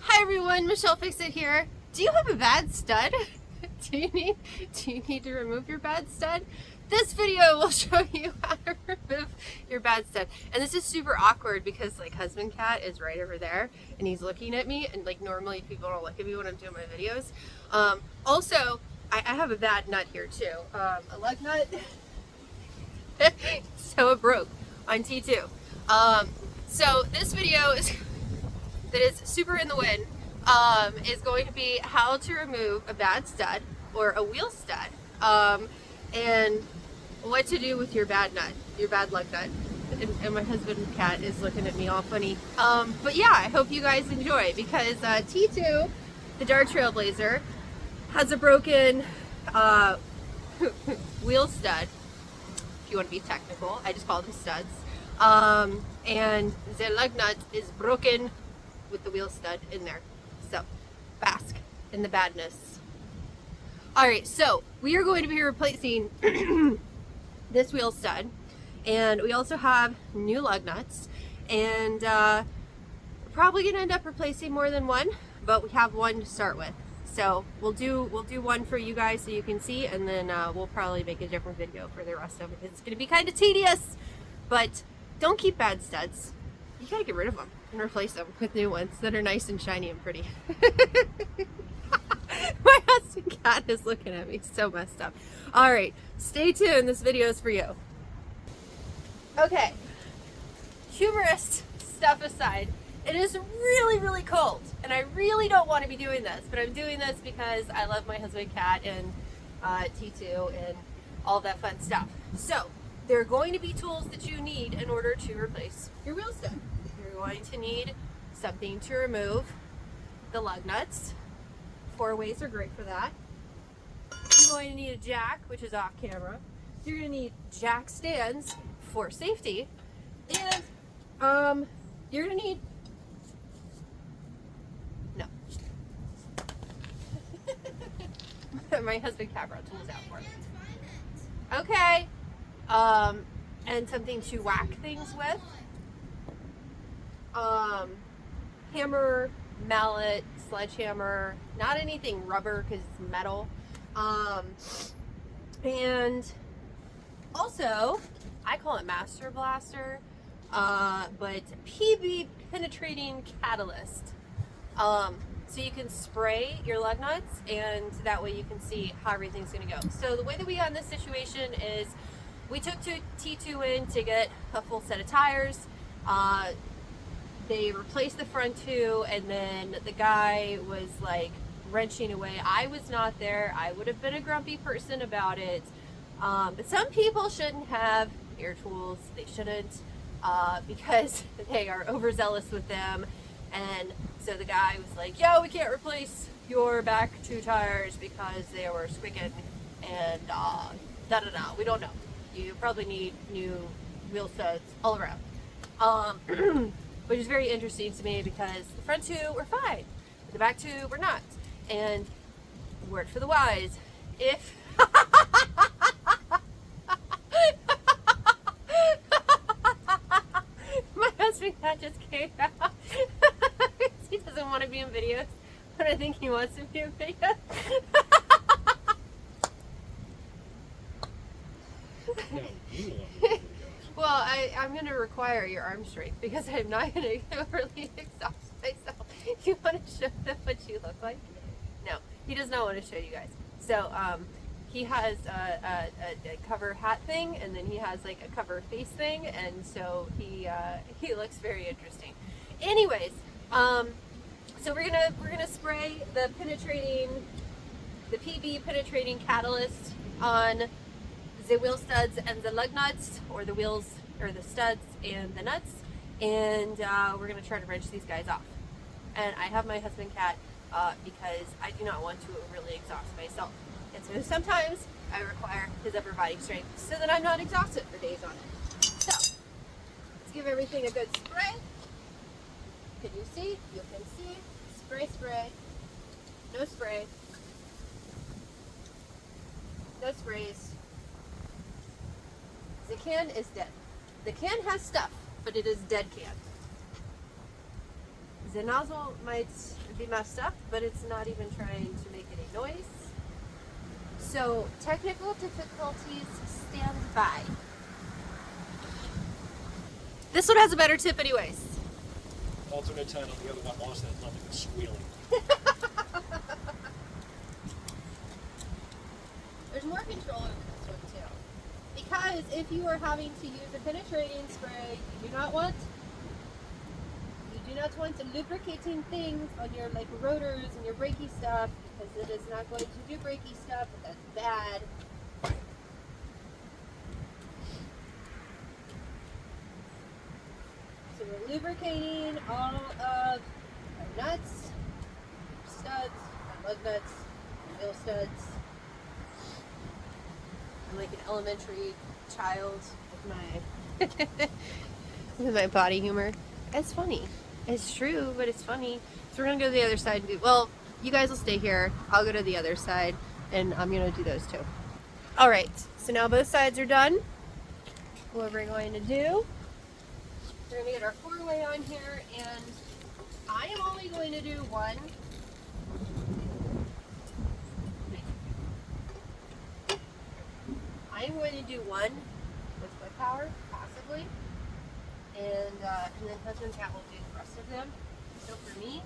Hi everyone, Michelle Fixit here. Do you have a bad stud? Do you need to remove your bad stud? This video will show you how to remove your bad stud. And this is super awkward because like husband cat is right over there and he's looking at me, and like normally people don't look at me when I'm doing my videos. Also, I have a bad nut here too. A lug nut. So it broke on T2. So this video is that is super in the wind is going to be how to remove a bad stud or a wheel stud, and what to do with your bad nut, your bad lug nut. And my husband cat is looking at me all funny. But yeah, I hope you guys enjoy, because T2, the Dart Trailblazer, has a broken wheel stud, if you want to be technical. I just call them studs. And the lug nut is broken with the wheel stud in there. So, bask in the badness. Alright, so we are going to be replacing this wheel stud, and we also have new lug nuts, and we're probably going to end up replacing more than one, but we have one to start with. So we'll do one for you guys so you can see, and then we'll probably make a different video for the rest of it because it's going to be kind of tedious. But don't keep bad studs. You gotta get rid of them and replace them with new ones that are nice and shiny and pretty. My husband cat is looking at me so messed up. Alright, stay tuned. This video is for you. Okay, humorous stuff aside, it is really, really cold, and I really don't want to be doing this, but I'm doing this because I love my husband cat and T2 and all that fun stuff. So, there are going to be tools that you need in order to replace your wheel stud. You're going to need something to remove the lug nuts. 4 ways are great for that. You're going to need a jack, which is off camera. You're going to need jack stands for safety. And you're going to need... No. My husband cat brought tools out for me. Okay. And something to whack things with. Hammer, mallet, sledgehammer, not anything rubber because it's metal. And also, I call it Master Blaster, but PB penetrating catalyst. So you can spray your lug nuts, and that way you can see how everything's going to go. So the way that we got in this situation is we took T2 in to get a full set of tires. They replaced the front 2, and then the guy was like wrenching away. I was not there. I would have been a grumpy person about it. But some people shouldn't have air tools. They shouldn't, because they are overzealous with them. And so the guy was like, yo, we can't replace your back 2 tires because they were squeaking and da-da-da. We don't know. You probably need new wheel studs all around. Which is very interesting to me because the front 2 were fine, but the back 2 were not. And word for the wise, if my husband cat just came out. He doesn't want to be in videos, but I think he wants to be in videos. Well, I'm going to require your arm strength because I'm not going to overly exhaust myself. You want to show them what you look like? No, he does not want to show you guys. So, he has a cover hat thing, and then he has like a cover face thing, and so he looks very interesting. Anyways, so we're gonna spray the PB penetrating catalyst on the wheel studs and the lug nuts, or the wheels, or the studs and the nuts, and we're going to try to wrench these guys off. And I have my husband cat because I do not want to really exhaust myself, and so sometimes I require his upper body strength so that I'm not exhausted for days on end. So let's give everything a good spray. Can you see? You can see. Spray, spray. No spray. No sprays. The can is dead. The can has stuff, but it is dead can. The nozzle might be messed up, but it's not even trying to make any noise. So technical difficulties stand by. This one has a better tip anyways. Alternate title, the other one lost that nothing but squealing. There's more control over this one too. Because if you are having to use a penetrating spray, you do not want the lubricating things on your like rotors and your brakey stuff, because it is not going to do brakey stuff, but that's bad. So we're lubricating all of our nuts, studs, our lug nuts, our wheel studs. I'm like an elementary child with my with my body humor. It's funny. It's true, but it's funny. So we're gonna go to the other side and do, well, you guys will stay here. I'll go to the other side and I'm gonna do those too. All right, so now both sides are done. What we're going to do, we're gonna get our 4-way on here, and I am only going to do one. I am going to do one with foot power, passively, and then husband cat will do the rest of them. So for me,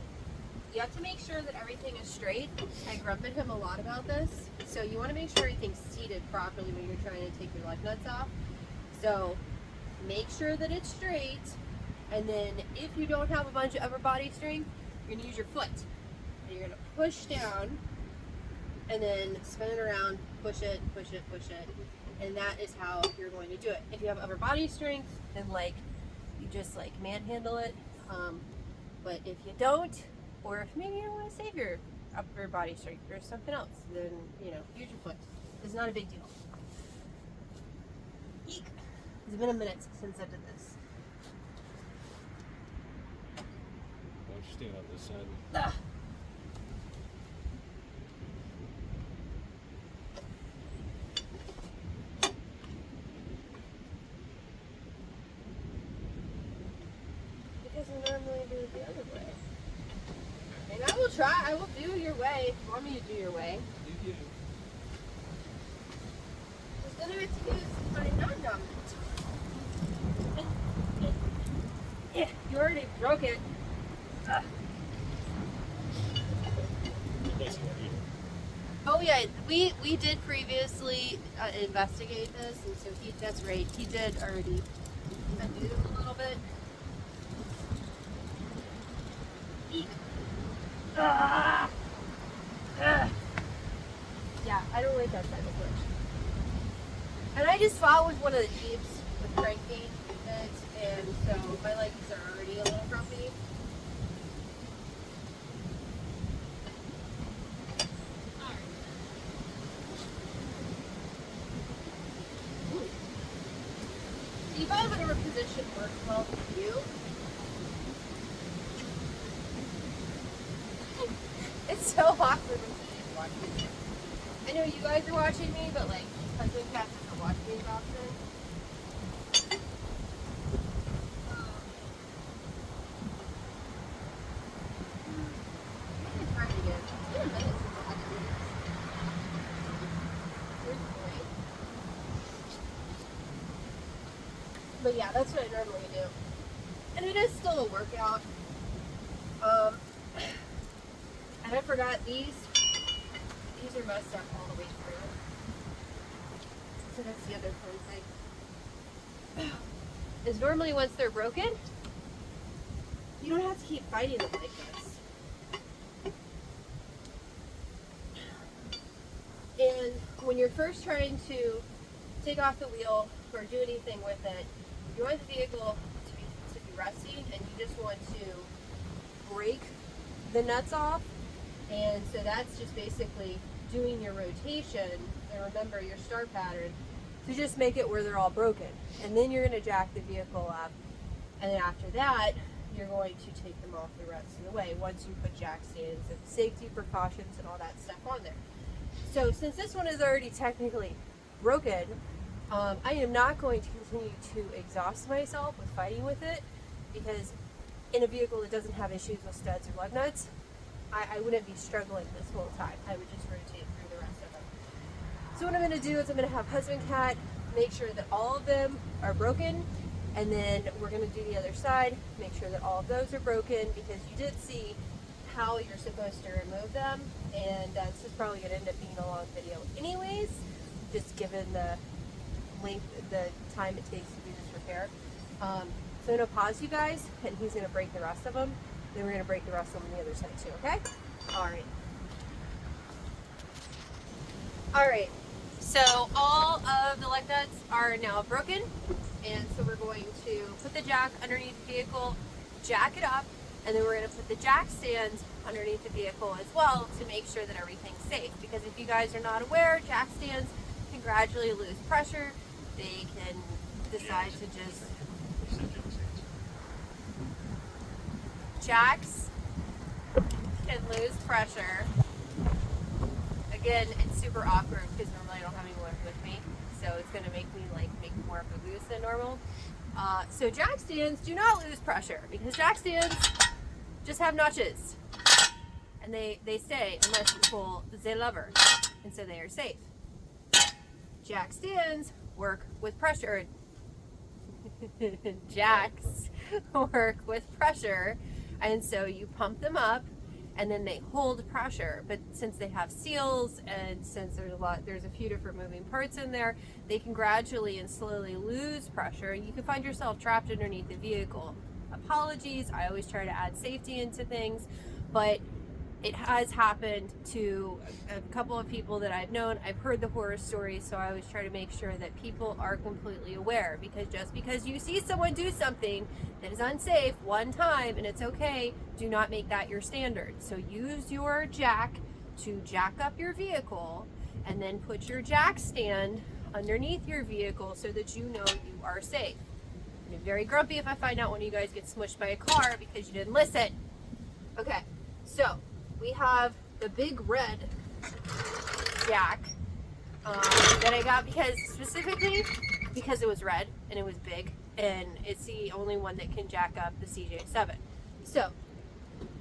you have to make sure that everything is straight. I grumped him a lot about this. So you want to make sure everything's seated properly when you're trying to take your lug nuts off. So make sure that it's straight, and then if you don't have a bunch of upper body strength, you're going to use your foot. And you're going to push down, and then spin it around, push it, push it, push it. And that is how you're going to do it. If you have upper body strength, then like you just like manhandle it. But if you don't, or if maybe you don't want to save your upper body strength or something else, then you know, use your foot. It's not a big deal. Eek. It's been a minute since I did this. Why don't you stand on this side? Ugh. Because I normally do it the other way. And I will try, I will do your way if you want me to do your way. You do. Because then I have to use my non-dominant. Yeah, you already broke it. Ugh. Replace it either. Oh yeah, we did previously investigate this, and so that's right, he did already undo a little bit. Eek. Ah. Ah. Yeah, I don't like that type of push. And I just fought with one of the Jeeps with cranking it, and so my legs are already a little grumpy. Do you find whatever position works well for you? It's so awkward when she's watching me. I know you guys are watching me, but like, husband cat doesn't watch me as often. I'm gonna try it again. It's been a minute since I had to do this. Here's the point. But yeah, that's what I normally do. And it is still a workout. And I forgot these are messed up all the way through. So that's the other fun thing. Is normally once they're broken, you don't have to keep fighting them like this. And when you're first trying to take off the wheel or do anything with it, you want the vehicle to be resting, and you just want to break the nuts off. And so that's just basically doing your rotation, and remember your start pattern, to just make it where they're all broken. And then you're going to jack the vehicle up, and then after that you're going to take them off the rest of the way once you put jack stands and safety precautions and all that stuff on there. So since this one is already technically broken, I am not going to continue to exhaust myself with fighting with it, because in a vehicle that doesn't have issues with studs or lug nuts, I wouldn't be struggling this whole time. I would just rotate through the rest of them. So what I'm going to do is I'm going to have husband cat make sure that all of them are broken, and then we're going to do the other side, make sure that all of those are broken, because you did see how you're supposed to remove them, and this is probably going to end up being a long video anyways, just given the length, the time it takes to do this repair. So I'm going to pause you guys, and he's going to break the rest of them. Then we're going to break the rest of them on the other side too, okay? Alright. Alright, so all of the lug nuts are now broken, and so we're going to put the jack underneath the vehicle, jack it up, and then we're going to put the jack stands underneath the vehicle as well to make sure that everything's safe. Because if you guys are not aware, jack stands can gradually lose pressure. They can decide to just... Jacks can lose pressure. Again, it's super awkward because normally I don't have anyone with me, so it's going to make me make more of a boost than normal. So jack stands do not lose pressure because jack stands just have notches, and they stay unless you pull the lever, and so they are safe. Jack stands work with pressure. Jacks work with pressure, and so you pump them up and then they hold pressure. But since they have seals, and since there's a few different moving parts in there, they can gradually and slowly lose pressure, and you can find yourself trapped underneath the vehicle. Apologies, I always try to add safety into things, but it has happened to a couple of people that I've known. I've heard the horror stories, so I always try to make sure that people are completely aware, because just because you see someone do something that is unsafe one time and it's okay, do not make that your standard. So use your jack to jack up your vehicle, and then put your jack stand underneath your vehicle so that you know you are safe. I'm very grumpy if I find out one of you guys gets smushed by a car because you didn't listen. Okay, so we have the big red jack that I got specifically because it was red and it was big, and it's the only one that can jack up the CJ7. So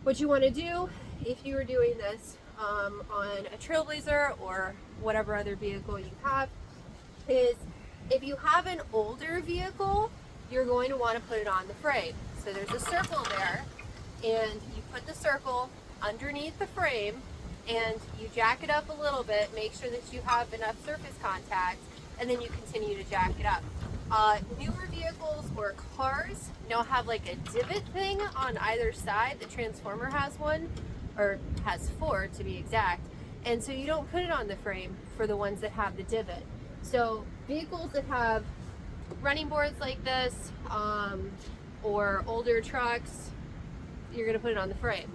what you want to do if you are doing this on a Trailblazer or whatever other vehicle you have is, if you have an older vehicle, you're going to want to put it on the frame. So there's a circle there, and you put the circle underneath the frame, and you jack it up a little bit, make sure that you have enough surface contact, and then you continue to jack it up. Newer vehicles or cars now have like a divot thing on either side. The Transformer has one, or has 4 to be exact, and so you don't put it on the frame for the ones that have the divot. So vehicles that have running boards like this, or older trucks, you're going to put it on the frame.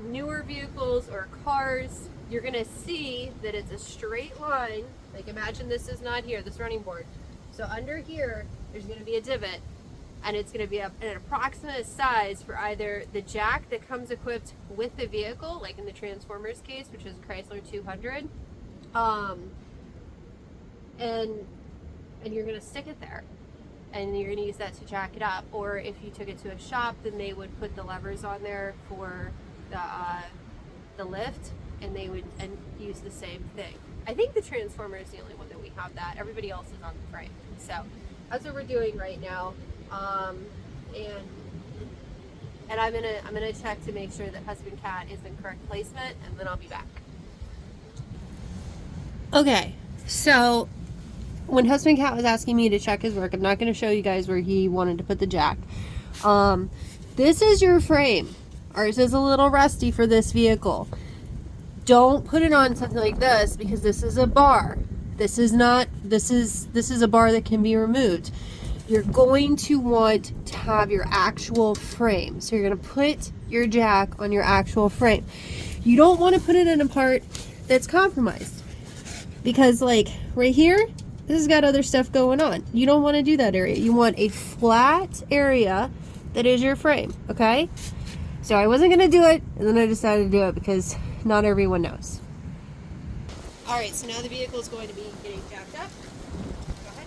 Newer vehicles or cars, you're going to see that it's a straight line. Like, imagine this is not here, this running board. So under here, there's going to be a divot, and it's going to be an approximate size for either the jack that comes equipped with the vehicle, like in the Transformers case, which is Chrysler 200, and you're going to stick it there, and you're going to use that to jack it up. Or if you took it to a shop, then they would put the levers on there for the lift, and they would use the same thing. I think the Transformer is the only one that we have that. Everybody else is on the frame. So that's what we're doing right now, and I'm gonna check to make sure that husband cat is in correct placement, and then I'll be back. Okay, so when husband cat was asking me to check his work, I'm not going to show you guys where he wanted to put the jack. This is your frame. Ours is a little rusty for this vehicle. Don't put it on something like this, because this is a bar. This is a bar that can be removed. You're going to want to have your actual frame. So you're going to put your jack on your actual frame. You don't want to put it in a part that's compromised, because like right here, this has got other stuff going on. You don't want to do that area. You want a flat area that is your frame, okay? So I wasn't going to do it, and then I decided to do it because not everyone knows. All right, so now the vehicle is going to be getting jacked up. Go ahead.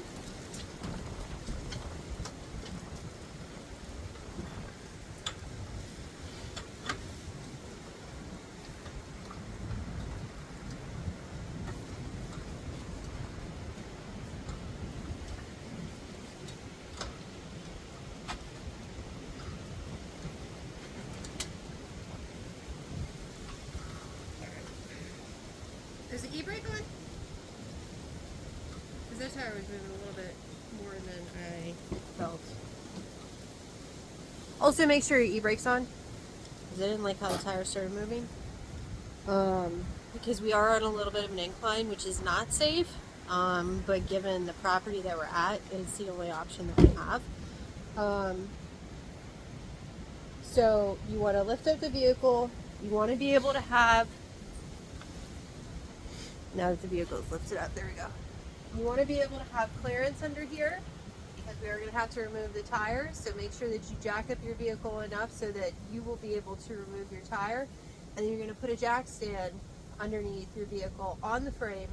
Is the e-brake on? Because that tire was moving a little bit more than I felt. Also, make sure your e-brake's on. Because I didn't like how the tire started moving. Because we are on a little bit of an incline, which is not safe. But given the property that we're at, it's the only option that we have. So you want to lift up the vehicle. You want to be able to have, now that the vehicle is lifted up, there we go. You want to be able to have clearance under here because we are going to have to remove the tire. So make sure that you jack up your vehicle enough so that you will be able to remove your tire. And then you're going to put a jack stand underneath your vehicle on the frame,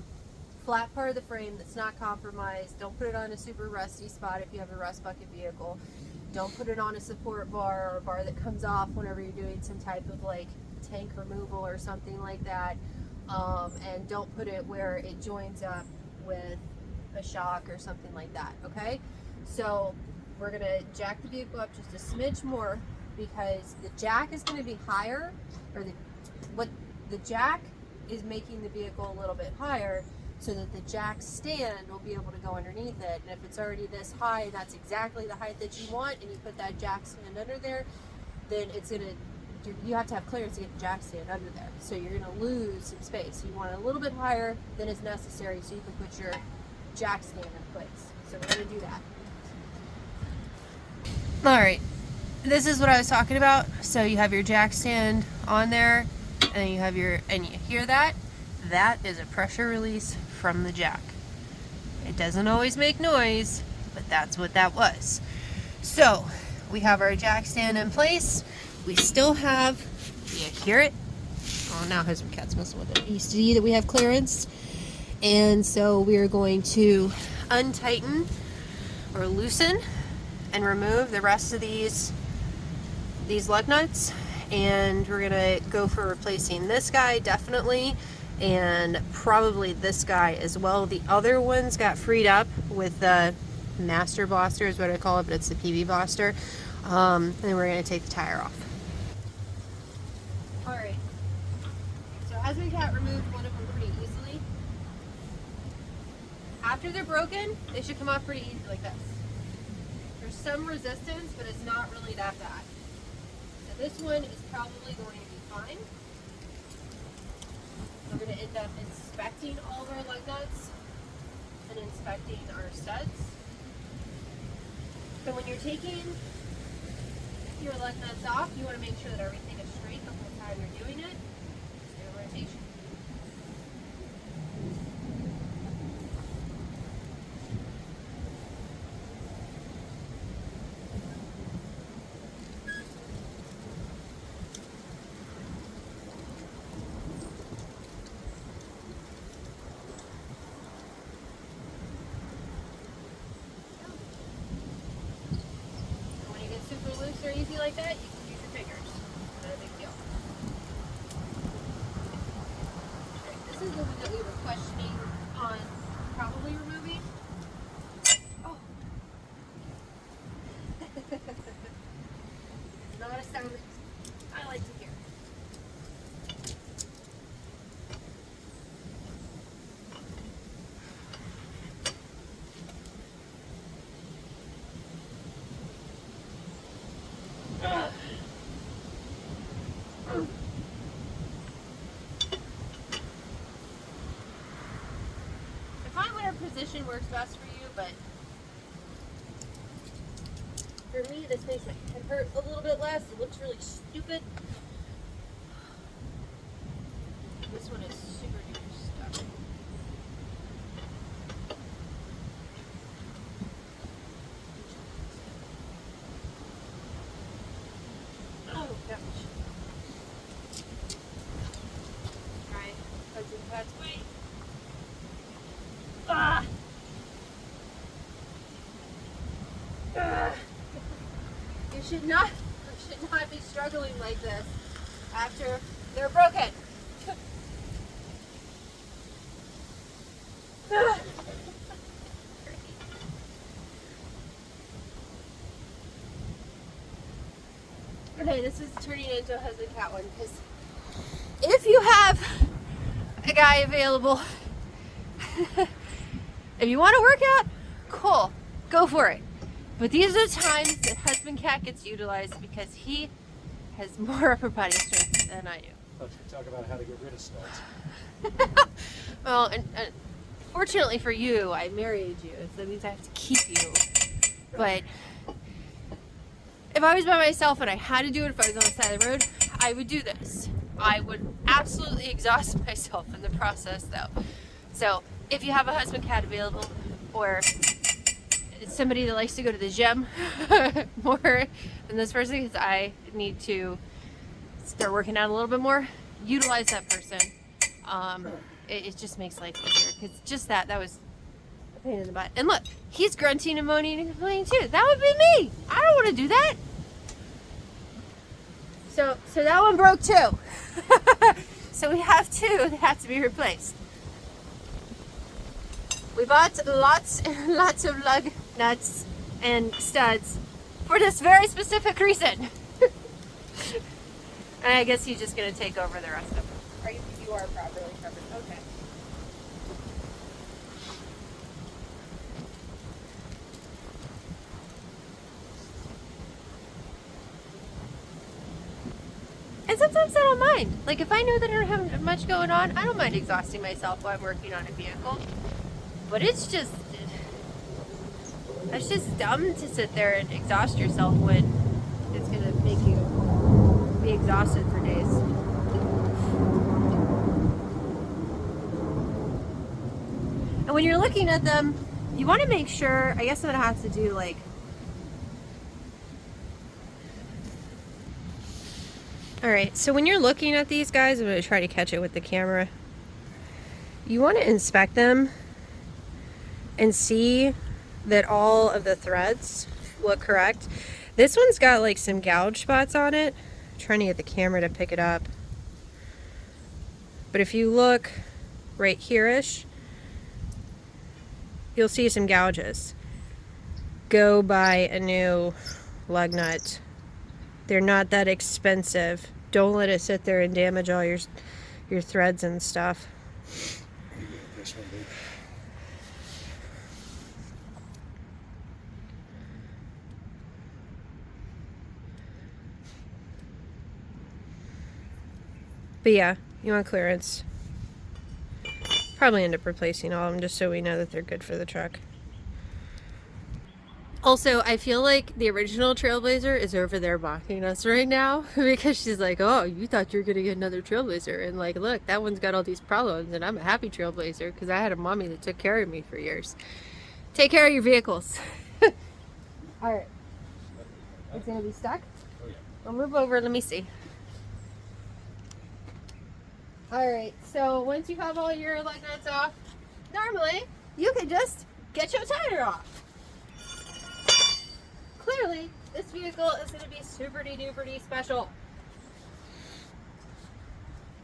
flat part of the frame that's not compromised. Don't put it on a super rusty spot if you have a rust bucket vehicle. Don't put it on a support bar or a bar that comes off whenever you're doing some type of like tank removal or something like that. And don't put it where it joins up with a shock or something like that, okay? So we're gonna jack the vehicle up just a smidge more because the jack is gonna be higher, or the jack is making the vehicle a little bit higher so that the jack stand will be able to go underneath it. And if it's already this high, that's exactly the height that you want, and you put that jack stand under there, then it's gonna, you have to have clearance to get the jack stand under there. So you're gonna lose some space. So you want it a little bit higher than is necessary so you can put your jack stand in place. So we're gonna do that. All right, this is what I was talking about. So you have your jack stand on there, and then you have your, and you hear that? That is a pressure release from the jack. It doesn't always make noise, but that's what that was. So we have our jack stand in place. We still have, you hear it? Oh, now husband cat's messing with it. You see that we have clearance. And so we're going to untighten or loosen and remove the rest of these lug nuts. And we're gonna go for replacing this guy, definitely. And probably this guy as well. The other ones got freed up with the master blaster is what I call it, but it's the PV blaster. And then we're going to take the tire off. Alright, so husband cat removed one of them pretty easily. After they're broken, they should come off pretty easy like this. There's some resistance, but it's not really that bad. So this one is probably going to be fine. We're going to end up inspecting all of our lug nuts and inspecting our studs. So when you're taking your lug nuts off, you want to make sure that everything is straight the whole time you're doing it. Just do a rotation. Or easy like that, you can use your fingers. Not a big deal. Okay, this is the one that we were questioning on probably removing. Oh. It's not a sound that I like to hear. Position works best for you, but for me, this makes my head hurt a little bit less. It looks really stupid. This one is super duper stuck. Oh gosh. Alright, husband cat's way. Ah. You should not be struggling like this after they're broken. Okay, this is turning into a husband cat one because if you have a guy available. If you want to work out, cool, go for it. But these are the times that husband cat gets utilized because he has more upper body strength than I do. Let's talk about how to get rid of studs. Well, and fortunately for you, I married you, so that means I have to keep you. But if I was by myself and I had to do it, if I was on the side of the road, I would do this. I would absolutely exhaust myself in the process, though. So if you have a husband cat available, or somebody that likes to go to the gym more than this person, because I need to start working out a little bit more, utilize that person. It just makes life easier, because just that was a pain in the butt. And look, he's grunting and moaning and complaining too. That would be me. I don't want to do that. So that one broke too. So we have two that have to be replaced. We bought lots and lots of lug nuts and studs for this very specific reason. And I guess he's just going to take over the rest of them. You are properly covered. Okay. And sometimes I don't mind. Like, if I know that I don't have much going on, I don't mind exhausting myself while I'm working on a vehicle. But it's just dumb to sit there and exhaust yourself when it's going to make you be exhausted for days. And when you're looking at them, you want to make sure, I guess I'm going to have to do like, alright, so when you're looking at these guys, I'm going to try to catch it with the camera. You want to inspect them and see that all of the threads look correct. This one's got like some gouge spots on it. I'm trying to get the camera to pick it up. But if you look right here-ish, you'll see some gouges. Go buy a new lug nut. They're not that expensive. Don't let it sit there and damage all your threads and stuff. This one, babe. But yeah, you want clearance. Probably end up replacing all of them just so we know that they're good for the truck. Also, I feel like the original Trailblazer is over there mocking us right now because she's like, oh, you thought you were going to get another Trailblazer. And like, look, that one's got all these problems and I'm a happy Trailblazer because I had a mommy that took care of me for years. Take care of your vehicles. All right. It's going to be stuck? Oh, yeah. I'll move over. Let me see. All right. So once you have all your lug nuts off, normally you can just get your tire off. Clearly, this vehicle is going to be super-duper special.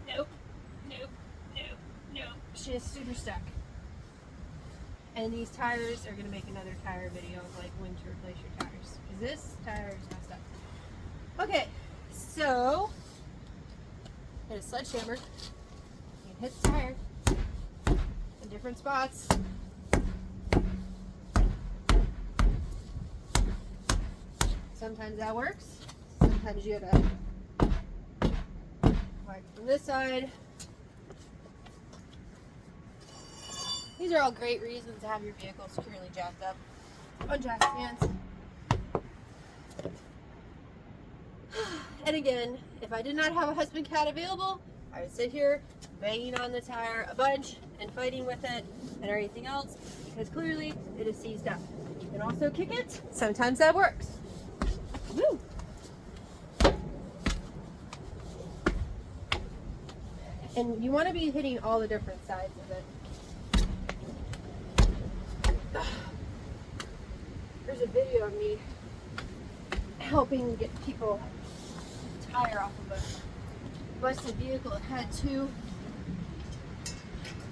Nope. She is super stuck. And these tires are going to make another tire video of like when to replace your tires. Because this tire is messed up. Okay, so hit a sledgehammer. You can hit the tire in different spots. Sometimes that works. Sometimes you gotta wipe from this side. These are all great reasons to have your vehicle securely jacked up on jack stands. And again, if I did not have a husband cat available, I would sit here banging on the tire a bunch and fighting with it and everything else because clearly it is seized up. You can also kick it. Sometimes that works. Woo. And you want to be hitting all the different sides of it. There's a video of me helping get people tire off of a busted vehicle. It had two.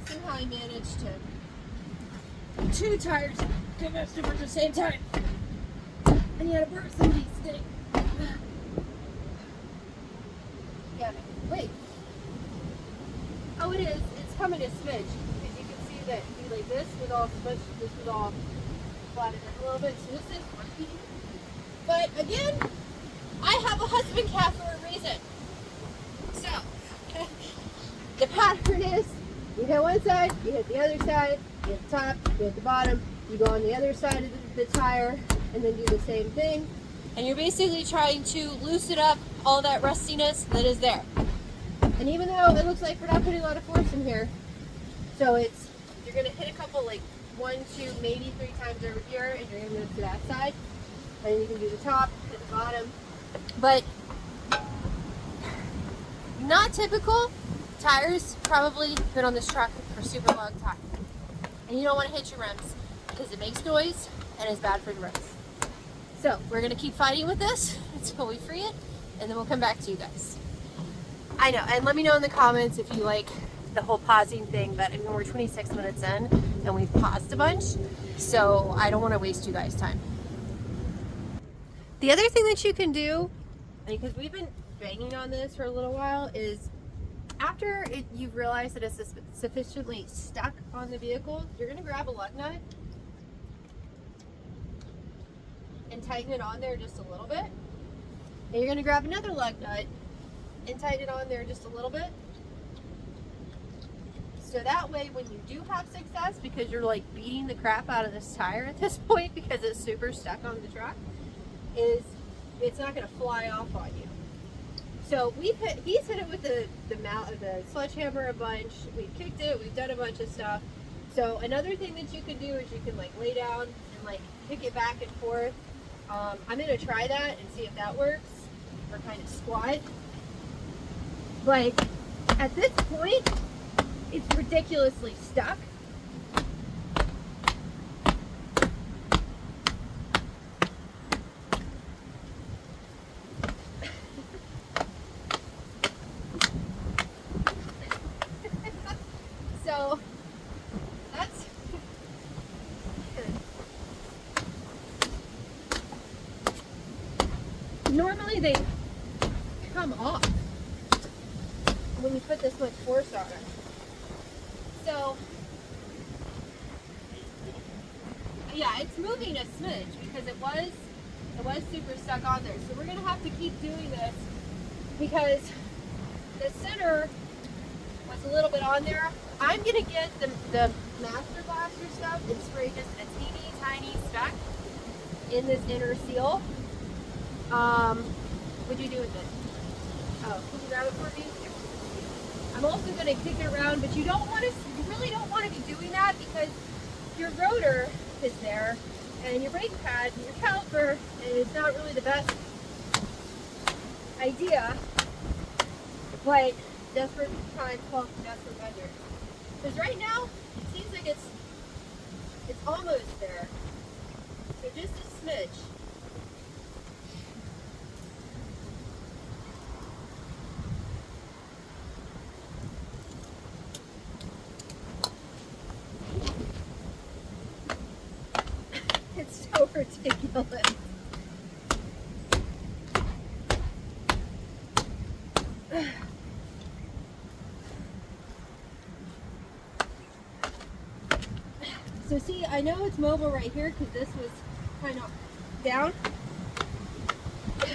Somehow I managed to two tires come up at the same time. And you had to burn somebody's thing. Yeah, wait. Oh, it is. It's coming a smidge because you can see that like this was all smudged, this was all flattened in a little bit. So this is working. But again, I have a husband cat for a reason. So the pattern is you hit one side, you hit the other side, you hit the top, you hit the bottom, you go on the other side of the tire and then do the same thing. And you're basically trying to loosen up all that rustiness that is there. And even though it looks like we're not putting a lot of force in here, so you're gonna hit a couple, like 1, 2, maybe 3 times over here, and you're gonna move to that side. And then you can do the top, hit the bottom. But not typical. Tires probably been on this truck for a super long time. And you don't want to hit your rims because it makes noise and is bad for the rims. So we're gonna keep fighting with this until we free it, and then we'll come back to you guys. I know, and let me know in the comments if you like the whole pausing thing, but I mean, we're 26 minutes in and we've paused a bunch, so I don't want to waste you guys' time. The other thing that you can do, because we've been banging on this for a little while, is after you've realized that it's sufficiently stuck on the vehicle, you're going to grab a lug nut and tighten it on there just a little bit. And you're going to grab another lug nut and tighten it on there just a little bit. So that way when you do have success, because you're like beating the crap out of this tire at this point because it's super stuck on the truck, it's not going to fly off on you. So he's hit it with the sledgehammer a bunch. We've kicked it. We've done a bunch of stuff. So another thing that you can do is you can like lay down and like kick it back and forth. I'm going to try that and see if that works, or kind of squat. But at this point, it's ridiculously stuck. So that's normally they come off when you put this much force on it. So yeah, it's moving a smidge because it was super stuck on there. So we're gonna have to keep doing this because the center was a little bit on there. I'm gonna get the Master Blaster stuff and spray just a teeny tiny speck in this inner seal. What'd you do with it? Oh, can you grab it for me? I'm also gonna kick it around, but you really don't want to be doing that because your rotor is there and your brake pad and your caliper, and it's not really the best idea. But desperate times call for desperate measures. Because right now, it seems like it's almost there. So just a smidge. It's so ridiculous. So see, I know it's mobile right here because this was kind of down. For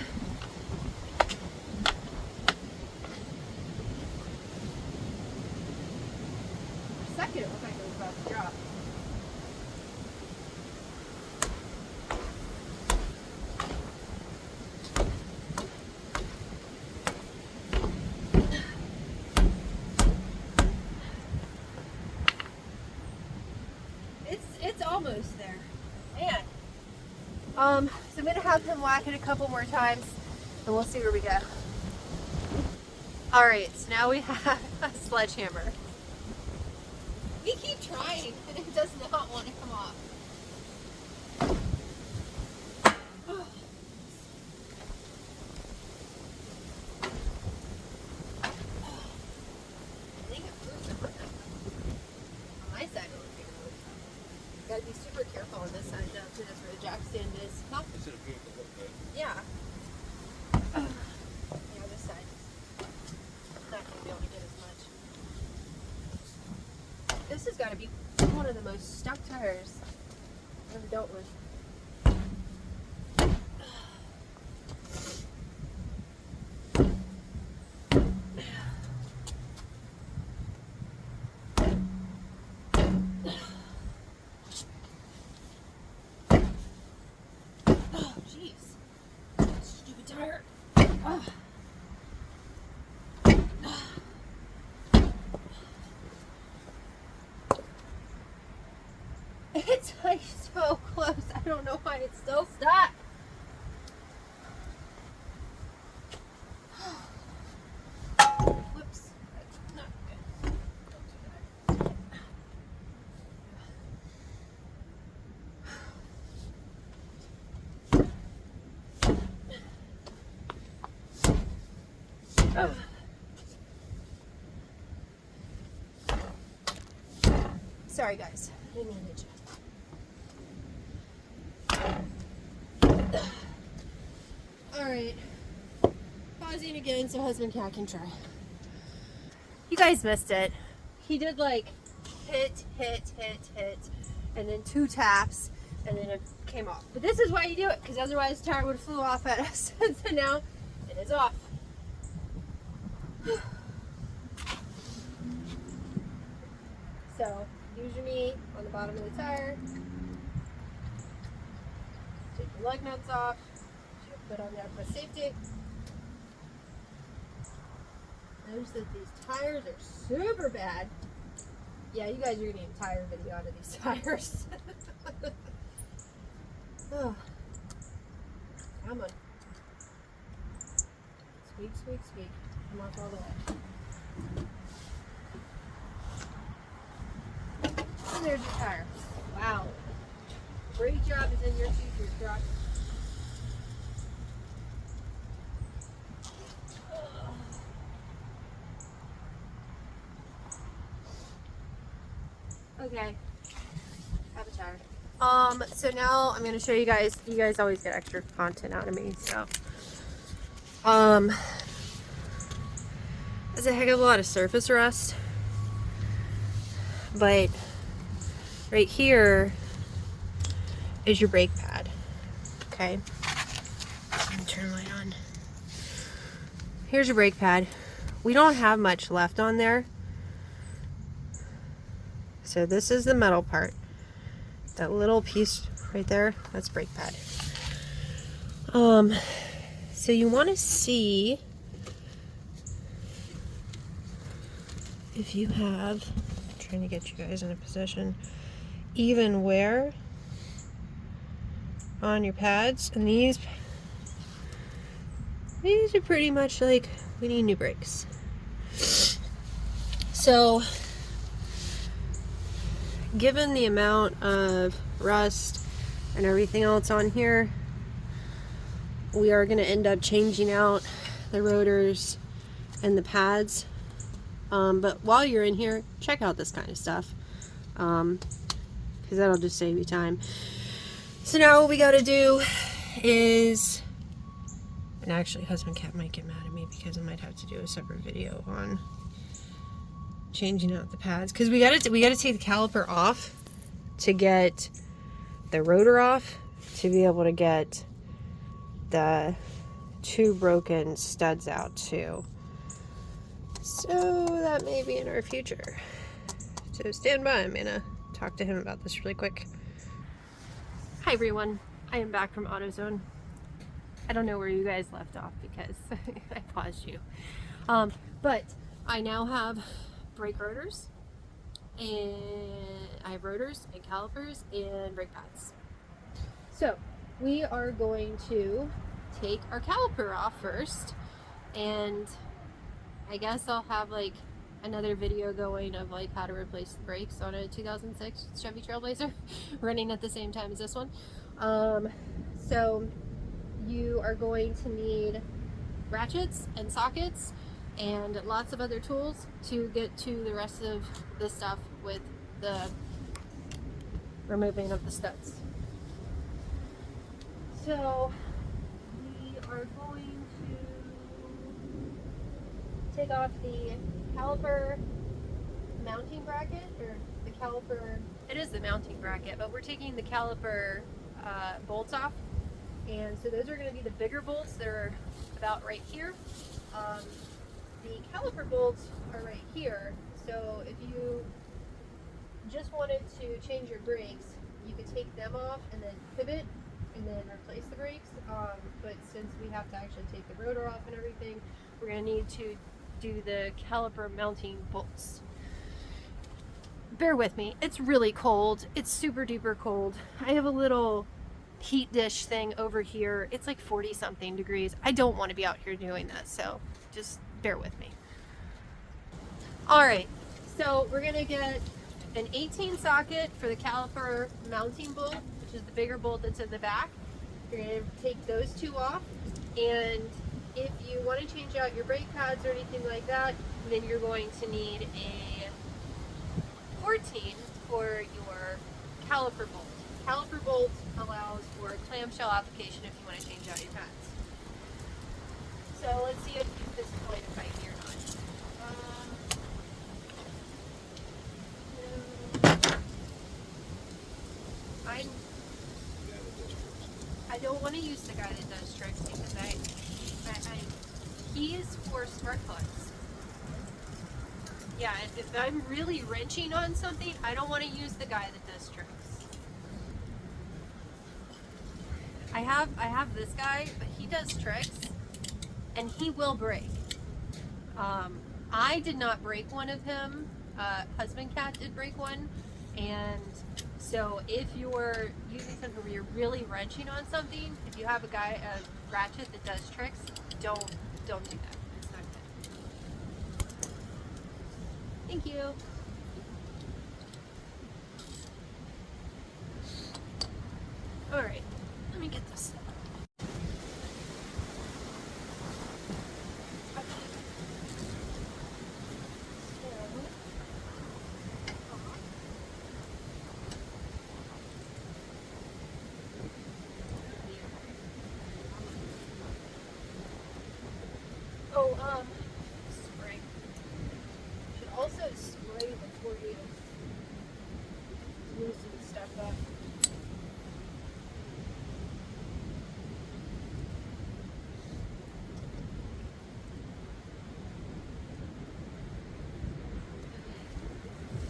a second, it looked like it was about to drop. It's almost there. Man. So I'm gonna have him whack it a couple more times and we'll see where we go. Alright, so now we have a sledgehammer. We keep trying and it does not want to come off. I think it proves it on my side a little bit. Gotta be super careful on this side now too. That's where the jack stand is. Huh? It should have moved a little bit. Yeah. Yeah, this side is not going to be able to get as much. This has got to be one of the most stuck tires I've ever dealt with. Oh, jeez. Stupid tire. Oh. It's like so close. I don't know why it's still stuck. Whoops. That's not good. Don't do that. Oh. Sorry guys, I didn't mean to. Alright, pausing again so husband cat can try. You guys missed it. He did like hit, and then 2 taps, and then it came off. But this is why you do it, because otherwise the tire would have flew off at us. So now it is off. So use your knee on the bottom of the tire. Take your lug nuts off. Put on there for safety. Notice that these tires are super bad. Yeah, you guys are getting a tire video out of these tires. Oh. Come on. Squeak, squeak, squeak. Come off all the way. And there's your tire. Wow. Great job is in your future, truck. Okay. Have a tire. So now I'm going to show you guys always get extra content out of me, so. There's a heck of a lot of surface rust. But right here is your brake pad. Okay. Let me turn the light on. Here's your brake pad. We don't have much left on there. So this is the metal part. That little piece right there, that's brake pad. So you want to see if you have, I'm trying to get you guys in a position, even wear on your pads, and these are pretty much like, we need new brakes. So given the amount of rust and everything else on here, we are going to end up changing out the rotors and the pads. But while you're in here, check out this kind of stuff, because that'll just save you time. So now what we got to do is, and actually husband cat might get mad at me because I might have to do a separate video on changing out the pads, because we got to take the caliper off to get the rotor off, to be able to get the 2 broken studs out too. So that may be in our future. So stand by, I'm gonna talk to him about this really quick. Hi everyone, I am back from AutoZone. I don't know where you guys left off because I paused you. But I now have brake rotors, and I have rotors and calipers and brake pads. So we are going to take our caliper off first, and I guess I'll have like another video going of like how to replace the brakes on a 2006 Chevy Trailblazer running at the same time as this one. So you are going to need ratchets and sockets and lots of other tools to get to the rest of the stuff with the removing of the studs. So we are going to take off the caliper, mounting bracket, or the caliper. It is the mounting bracket, but we're taking the caliper bolts off, and so those are going to be the bigger bolts. They're about right here. The caliper bolts are right here, so if you just wanted to change your brakes, you could take them off and then pivot and then replace the brakes. But since we have to actually take the rotor off and everything, we're going to need to do the caliper mounting bolts. Bear with me, it's really cold. It's super duper cold. I have a little heat dish thing over here. It's like 40 something degrees. I don't want to be out here doing this, so just bear with me. All right, so we're gonna get an 18 socket for the caliper mounting bolt, which is the bigger bolt that's in the back. You're gonna take those two off, and if you want to change out your brake pads or anything like that, then you're going to need a 14 for your caliper bolt. Caliper bolt allows for clamshell application if you want to change out your pads. So let's see if this is going to fight me or not. I don't want to use the guy that does tricks because he is for spark plugs. Yeah, if I'm really wrenching on something, I don't want to use the guy that does tricks. I have this guy, but he does tricks, and he will break. I did not break one of him. Husband Cat did break one, and so if you're using something where you're really wrenching on something, if you have a ratchet that does tricks, don't do that. It's not good. Thank you. All right, let me get this. Spray. Should also spray before you loosen stuff up.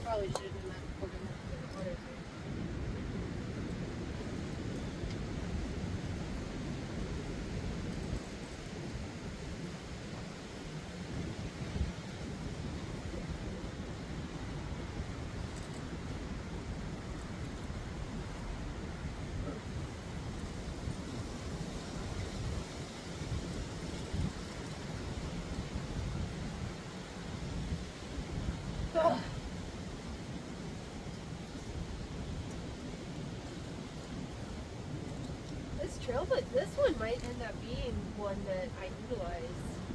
Probably should have done that before we went to the water. Oh. This one might end up being one that I utilize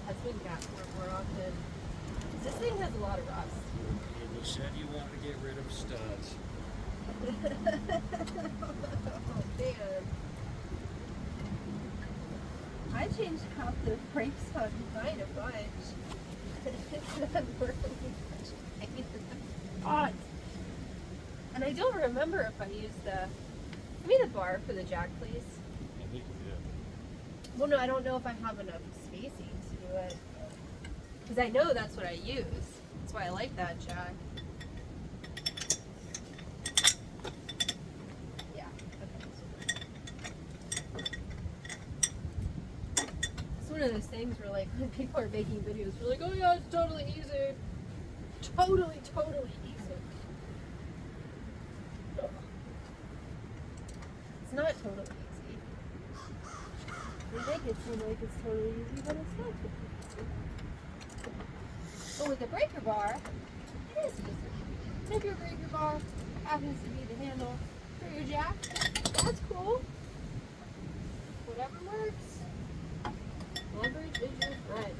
Husband Cat more often. This thing has a lot of rust. And you said you wanted to get rid of studs. Oh man. I changed out the brakes on mine a bunch. It's not working. Hot. And I don't remember if I used give me the bar for the jack, please. I think you did. Well, no, I don't know if I have enough spacing to do it. Because I know that's what I use. That's why I like that jack. Yeah. Okay. It's one of those things where, like, when people are making videos, we're like, oh yeah, it's totally easy. Totally easy. Ugh. It's not totally easy. They make it seem like it's totally easy, but it's not totally easy. But with the breaker bar, it is easy. And if your breaker bar happens to be the handle for your jack, that's cool. Whatever works. Leverage is your friend.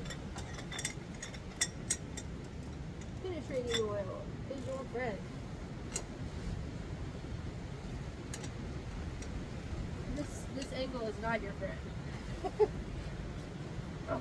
Penetrating oil is your friend. This angle is not your friend. Oh.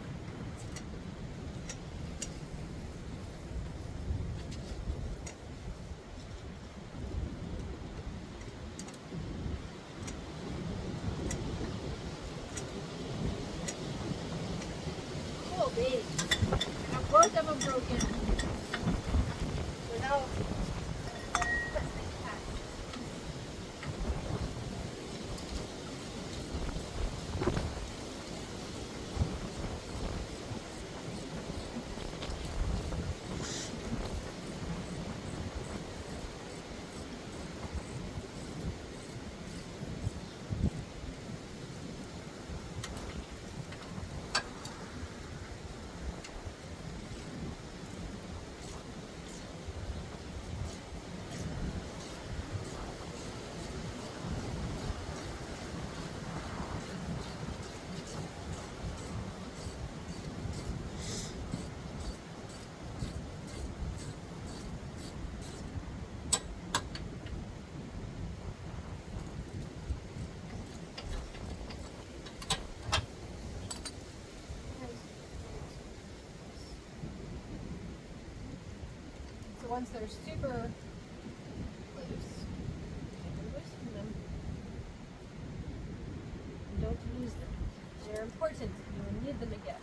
So once they're super loose, loosen them. And don't lose them. They're important. You will need them again.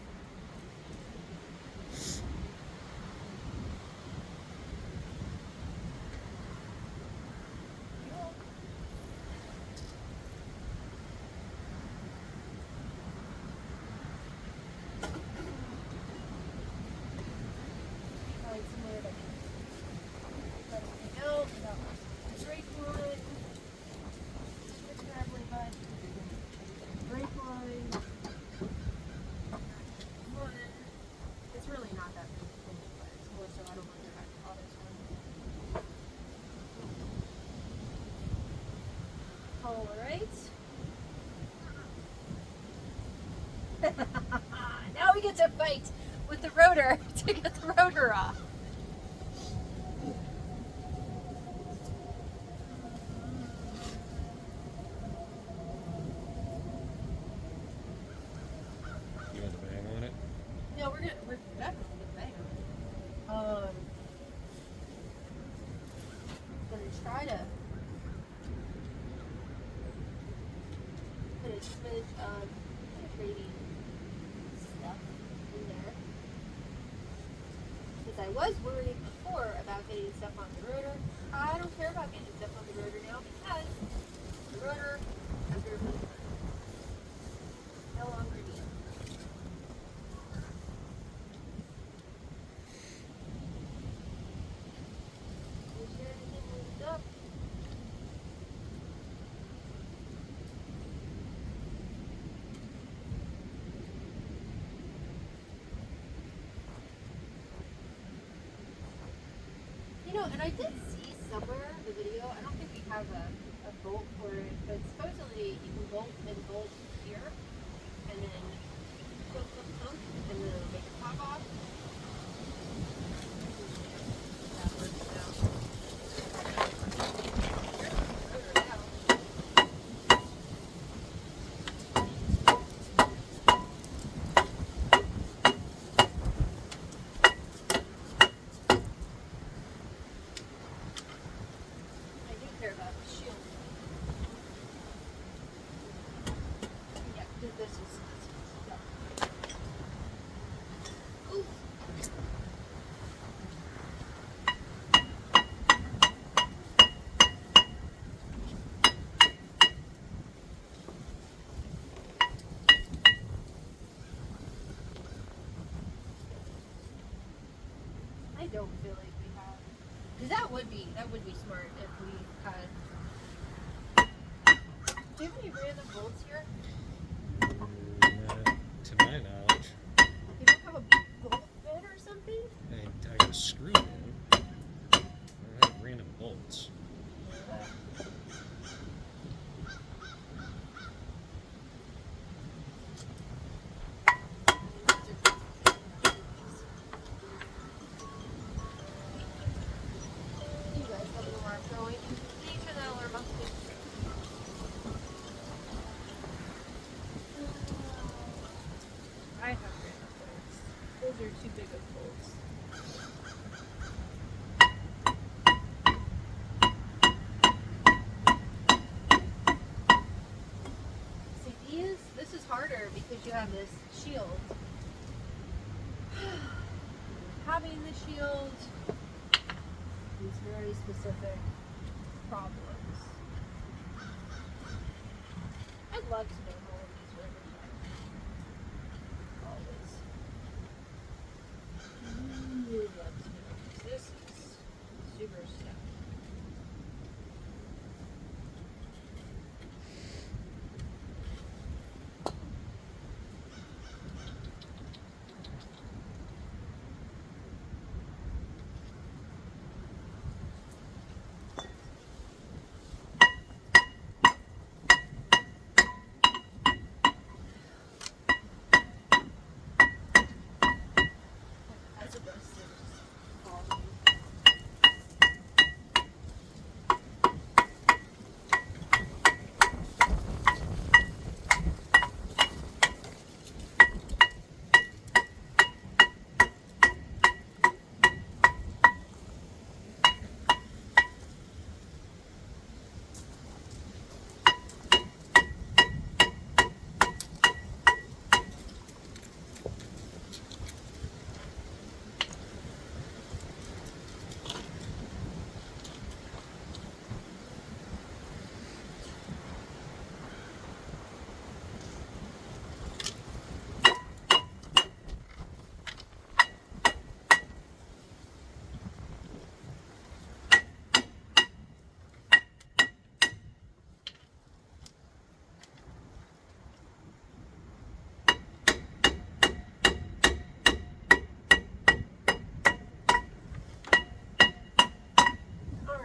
All right. Now we get to fight with the rotor to get the rotor off. You want the bang on it? No, we're definitely gonna bang on it. Gonna try to put a smidge of penetrating stuff in there. Because I was worried before about getting stuff on the rotor. I don't care about getting stuff on the rotor now because the rotor, after no longer needed. Make sure everything moves up. You know, and I did see somewhere in the video, I don't think we have a bolt for it, but supposedly you can bolt here, and then and then it'll make it pop off. That works now. I do care about the shield. Yeah, this is. Ooh. I don't feel like we have, because that would be smart if we had. Do you have any random bolts here? To my knowledge, You don't have a bolt bit or something? I got a screw in. I don't have random bolts. You guys have an alarm going. Can you turn that alarm off, please? I have random bolts. Those are too big of bolts. See, this is harder because you have this shield. Having the shield is very specific problems. I'd love to know more of these rivers. Always. Really love to know. This is super stuff.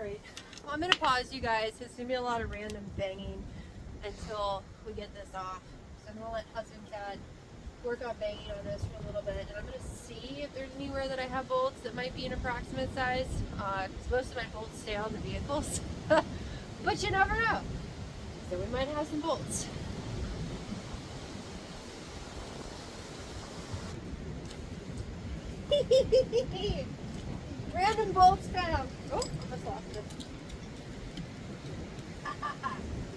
Alright, well, I'm going to pause you guys. It's going to be a lot of random banging until we get this off. So I'm going to let husband Cat work on banging on this for a little bit, and I'm going to see if there's anywhere that I have bolts that might be an approximate size, because most of my bolts stay on the vehicles. But you never know. So we might have some bolts. Random bolts found. Oh, almost lost it.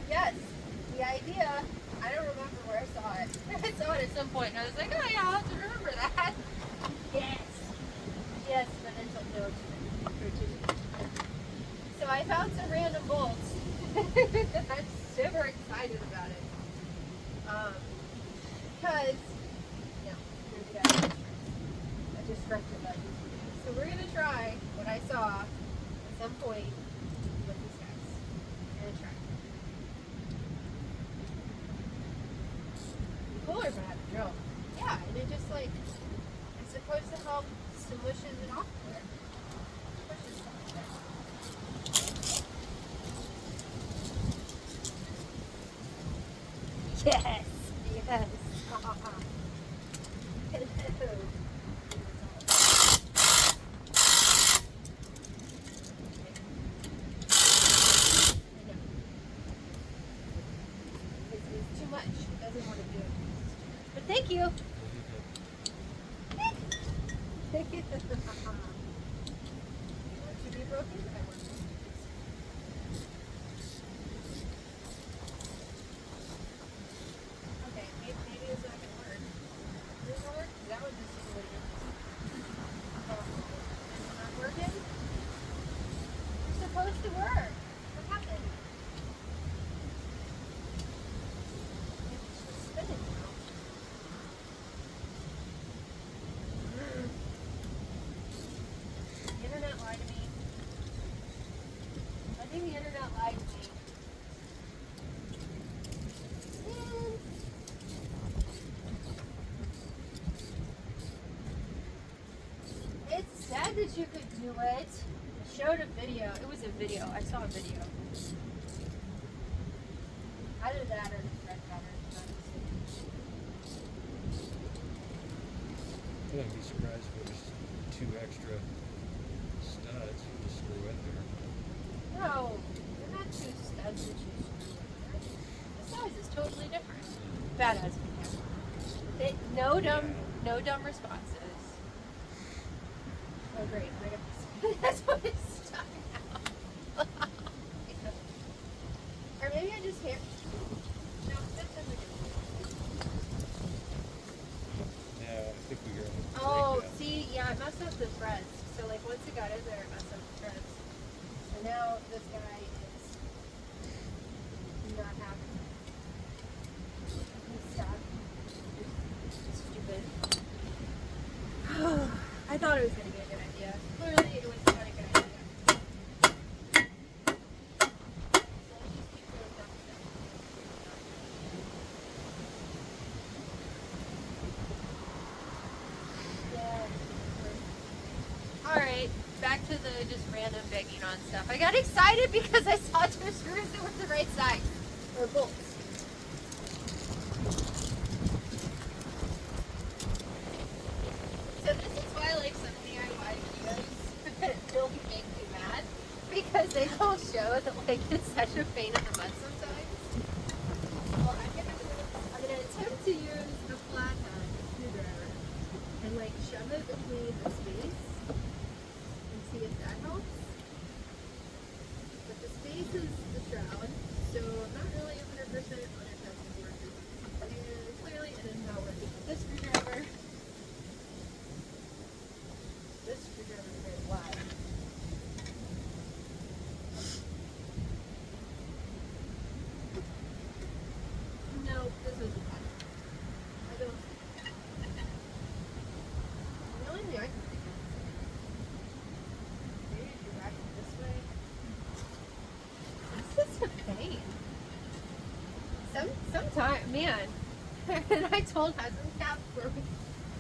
Yes, the idea. I don't remember where I saw it. I saw it at some point, and I was like, oh yeah, I'll have to remember that. Yes. Yes, but until no. So I found some random bolts. I'm super excited about it. Because, here's the guy. I just corrected that. So we're gonna try what I saw at some point with these guys. We're gonna try. Cooler if I have a drill. Yeah, and it just like, it's supposed to help smushes it off there. Pushes it off there. Yes! Yes! Hello. It's too much. It doesn't want to do it. But thank you! Thank you. Should be broken? I want to. Okay, maybe it's not gonna work. Is it gonna work? That would just seem like it's not working. It's supposed to work. What happened? It's just spinning now. The internet lied to me. I think the internet lied to me. Man. It said that you could do it. It showed a video. It was a video. I saw a video. Either that or the red cover. I wouldn't be surprised if it was 2 extra studs to screw in there. No, they're not 2 studs that you screw in there. The size is totally different. Bad as we can. No dumb responses. Oh great, that's what it's stuck out. Or maybe I just hear. No, that doesn't get Yeah, I think we got to Oh, break that. see, yeah, I messed up the threads. So like once it got in there, it messed up the threads. So now this guy is not happy. He's stuck. Stupid. I thought it was going to be a good idea. Clearly, it was not a good idea. So let's just keep doing dumb stuff. Yeah. Alright, back to the just random begging on stuff. I got excited because I saw 2 screws that were the right size. Or bolts. So this is why like some DIY videos really make me mad. Because they don't show that like it's such a pain in the butt sometimes. Well, I'm gonna attempt to use the flathead screwdriver and like shove it between the space and see if that helps. But the space is the shroud, so I'm not really 100% on if that's working. And clearly it is not working with this screwdriver. This screwdriver is very wide. No, this isn't wide. I don't. The only thing I can think of is maybe if you rack it this way. This is a pain. Sometimes, man. And I told husband Cap before we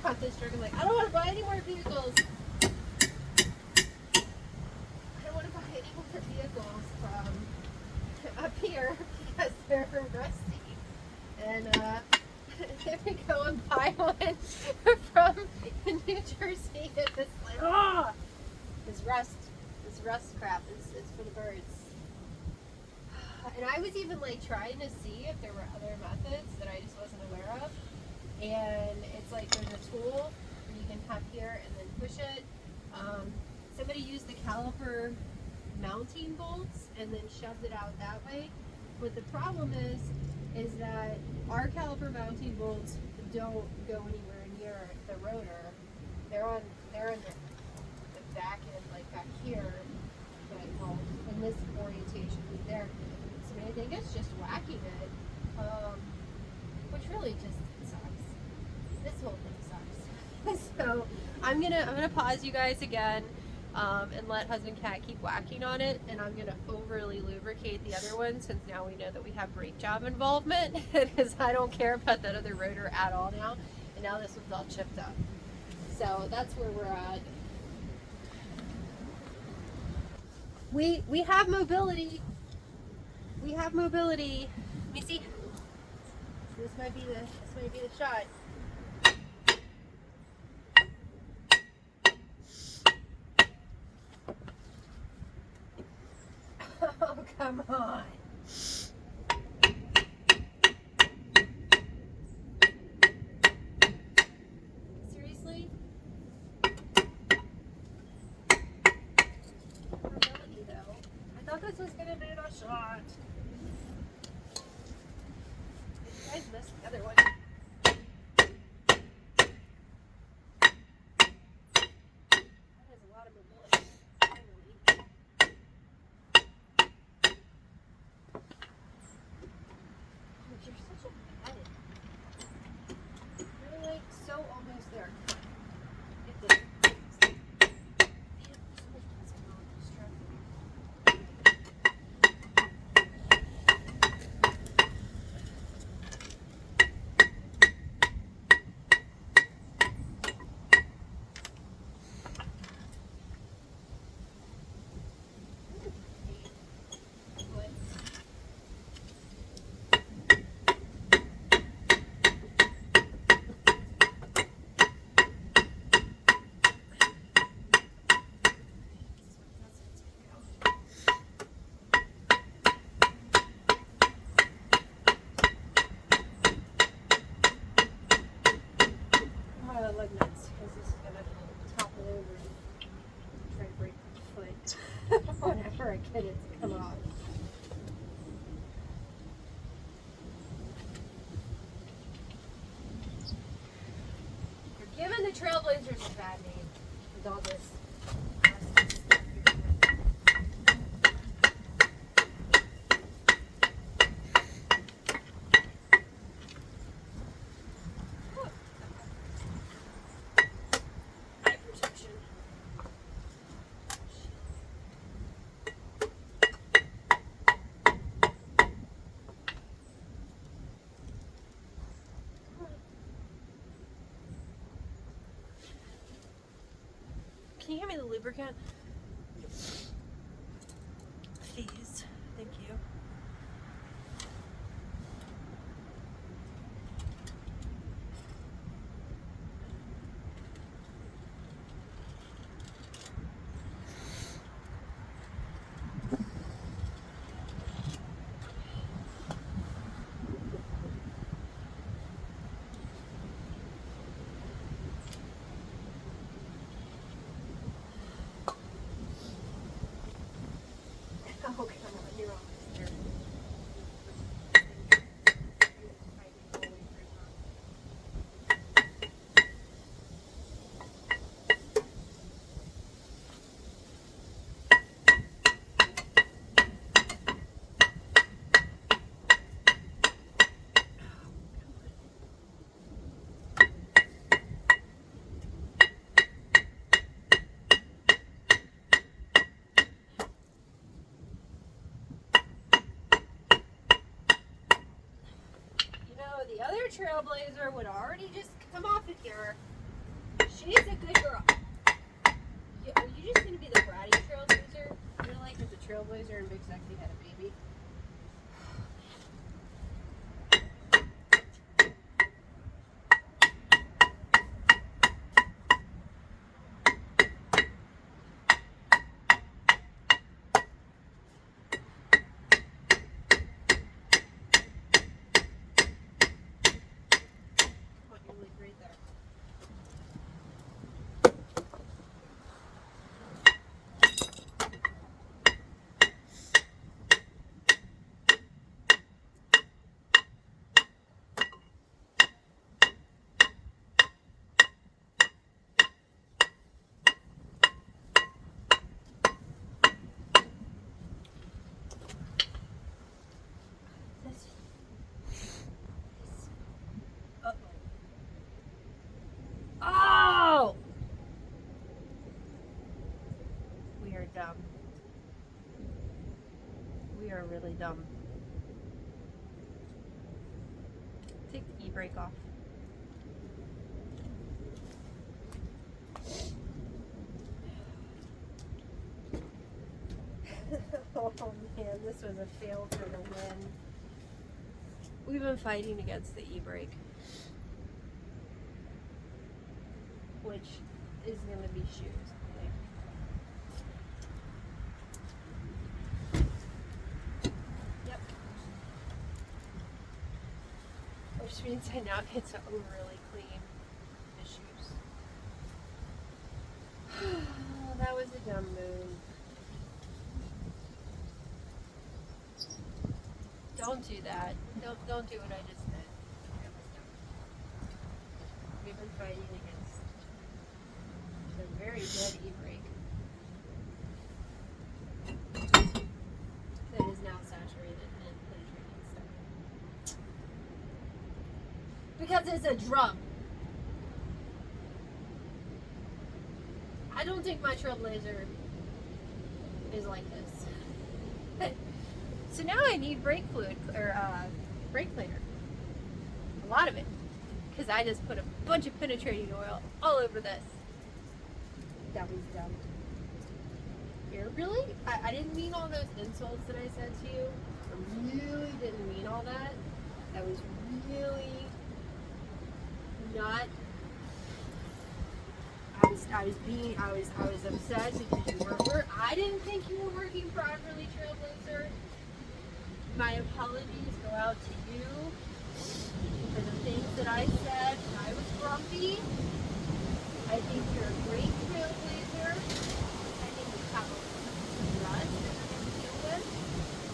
got this truck, I'm like, I don't want to buy any more vehicles. I don't want to buy any more vehicles. and there we go and buy one from New Jersey. This like, this rust crap is for the birds. And I was even like trying to see if there were other methods that I just wasn't aware of. And it's like there's a tool where you can tap here and then push it. Somebody used the caliper mounting bolts and then shoved it out that way. But the problem is that our caliper mounting bolts don't go anywhere near the rotor. They're on the back end, like back here, but well, in this orientation there. So I think it's just whacking it, which really just sucks. This whole thing sucks. So I'm gonna pause you guys again. And let husband cat keep whacking on it, and I'm gonna overly lubricate the other one since now we know that we have brake job involvement, because I don't care about that other rotor at all now, and now this one's all chipped up. So that's where we're at. We have mobility. We have mobility. Let me see. This might be the shot. Oh, come on. Seriously? Mobility, though. I thought this was going to be a shot. You guys missed the other one. That is a lot of mobility. Finally. You're such a bad. You're like so almost there. Get this. Lug nuts, because this is going to topple over and try to break my foot whenever I get it to come off. You're giving the Trailblazers a bad name with all this. Can you hand me the lubricant? Please. Thank you. Oh, come on, you're almost there. The other Trailblazer would already just come off of here. She's a good girl. Are you just going to be the bratty Trailblazer? You're like if the Trailblazer and Big Sexy had a baby. are dumb. We are really dumb. Take the e-brake off. Oh man, this was a fail for the win. We've been fighting against the e-brake, which is going to be shoes. Yep. Which means I now get to overly clean the shoes. Oh, that was a dumb move. Don't do that. Don't do what I just did. We've been fighting against a very dead e-brake that is now saturated and penetrating stuff. Because it's a drum. I don't think my Trailblazer is like this. So now I need brake fluid, or brake cleaner. A lot of it. Because I just put a bunch of penetrating oil all over this. That was dumb. Here, really? I didn't mean all those insults that I said to you. I really didn't mean all that. That was really not... I was upset because you weren't. I didn't think you were working properly, Trailblazer. My apologies go out to you for the things that I said when I was grumpy. I think you're a great Trailblazer. I think you have a rust that you're going to deal with.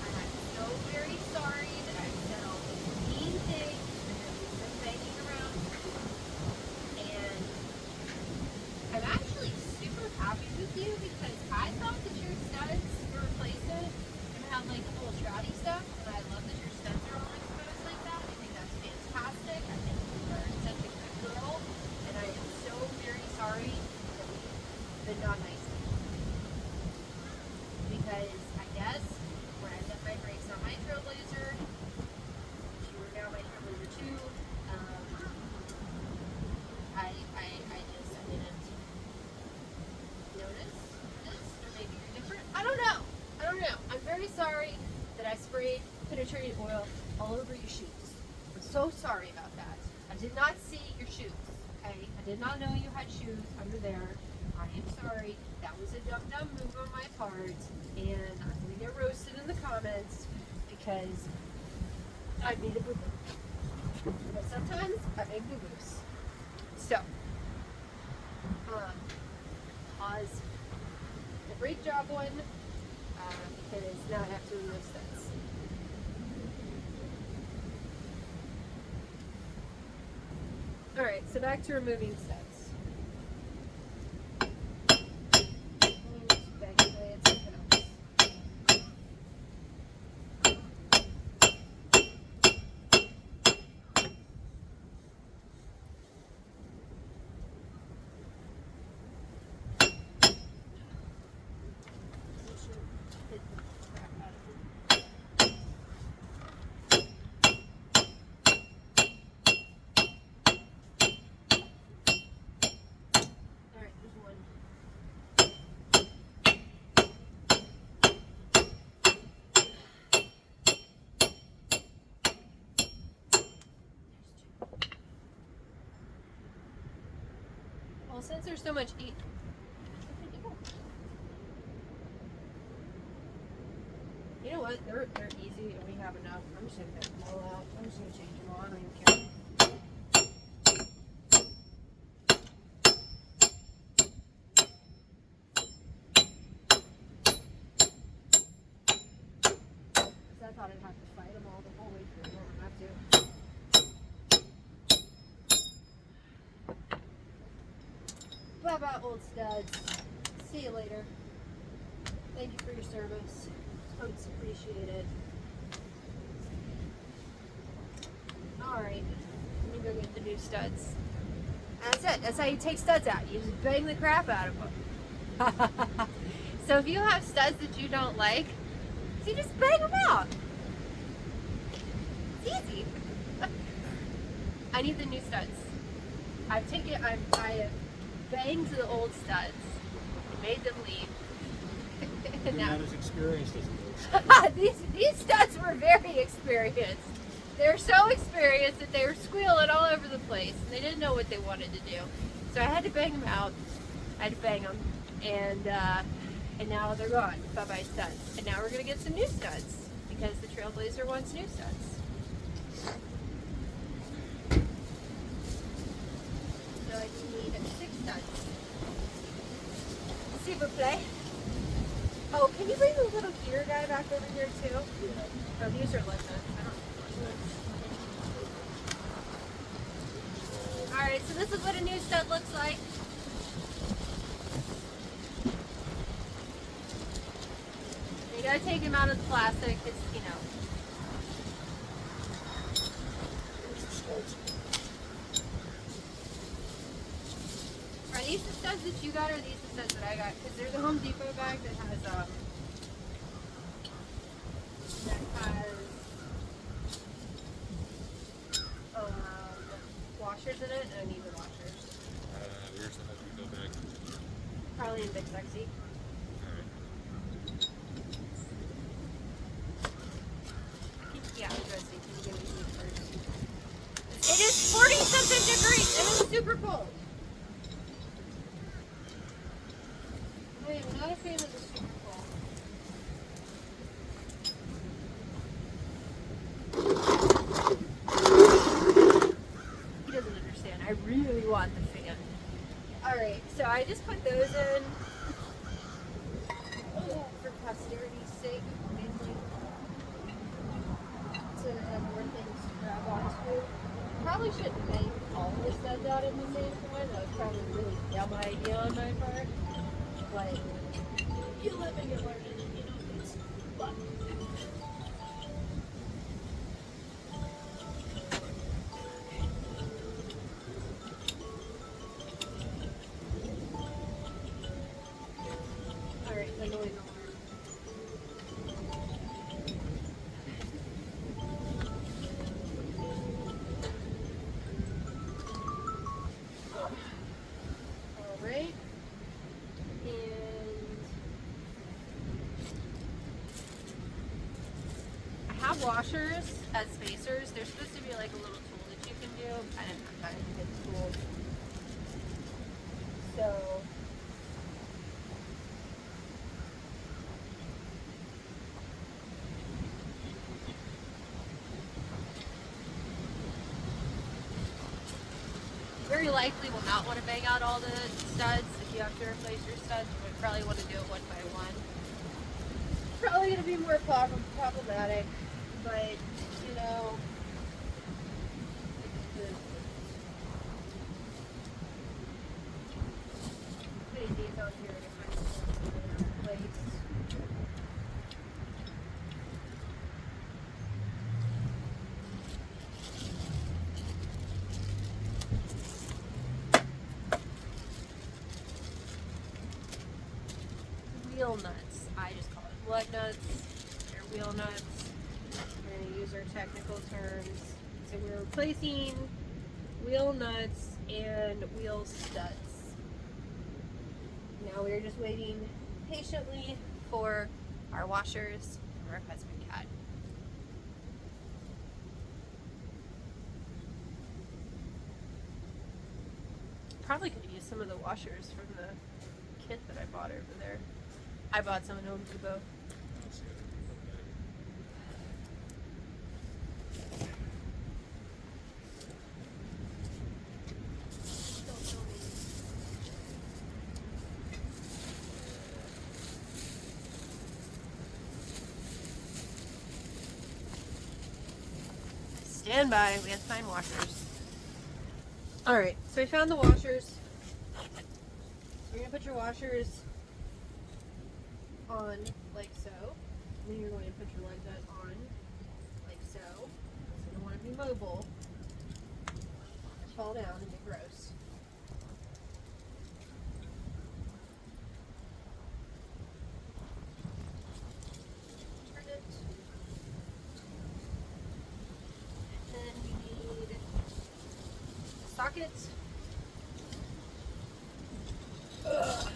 And I'm so very sorry that I said all those mean things and that we've been banging around. And I'm actually super happy with you because I thought that your studs were replacement have like the whole shroudy stuff, and I love that your studs are all exposed like that. I think that's fantastic. I think you are such a good girl, and I am so very sorry that we've been not nice to you. Because I guess when I set my brakes on my Trailblazer, which you were now my Trailblazer too, I just didn't notice this, or maybe you're different. I don't know. I'm very sorry that I sprayed penetrating oil all over your shoes. I'm so sorry about that. I did not see your shoes, okay? I did not know you had shoes under there. I am sorry. That was a dumb move on my part, and I'm going to get roasted in the comments because I made a boo-boo. But sometimes I make boo-boos. So, pause the brake job one. Because now I have to remove studs. Alright, so back to removing studs. Back away at something else. Well, since there's so much heat, you know what? They're easy and we have enough. I'm just gonna pick them all out. I'm just gonna change them all. I don't even care. I thought I'd have to fight them all the whole way through. I don't have to. Bye-bye, old studs. See you later. Thank you for your service. Totes appreciate it. Alright. Let me go get the new studs. That's it. That's how you take studs out. You just bang the crap out of them. So if you have studs that you don't like, you just bang them out. It's easy. I need the new studs. I have banged the old studs, made them leave. You're not as experienced as those. These studs were very experienced. They're so experienced that they were squealing all over the place, and they didn't know what they wanted to do. So I had to bang them out. I had to bang them, and now they're gone. Bye-bye studs. And now we're gonna get some new studs because the Trailblazer wants new studs. So I need 6 studs. S'il vous plaît. Oh, can you bring the little gear guy back over here too? Yeah. Oh, these are lip nuts. I don't know. Alright, so this is what a new stud looks like. You gotta take him out of the plastic, because, you know. Are these the studs that you got, or are these the studs that I got? Because there's a Home Depot bag that has washers in it, and I need the washers. Where's the Home Depot bag? Probably in Big Sexy. Yeah, interesting. Can you give me these first? It is 40-something degrees, and it's super cold. I am not a fan of the super cold. He doesn't understand. I really want the fan. Alright, so I just put those in for posterity's sake, mainly. So that I have more things to grab onto. Probably shouldn't make all the studs out at the same time. That was probably a really dumb idea on my part. But you living and learning, you know, it's fun. Alright, the noise alarm. Alright. Washers as spacers. They're supposed to be like a little tool that you can do. I didn't have time to get the tool. So very likely will not want to bang out all the studs. If you have to replace your studs, you would probably want to do it one by one. Probably going to be more problematic. But, you know, putting these out here to kind of place. Wheel nuts. I just call it blood nuts. They're wheel nuts. We're going to use our technical terms. So we're replacing wheel nuts and wheel studs. Now we're just waiting patiently for our washers from our husband cat. Probably could use some of the washers from the kit that I bought over there. I bought some at Home Depot. Stand by, we have to find washers. Alright, so we found the washers. You're going to put your washers on like so. And then you're going to put your lug nut on like so. So you don't want to be mobile. Fall down and get gross. bucket. Ugh.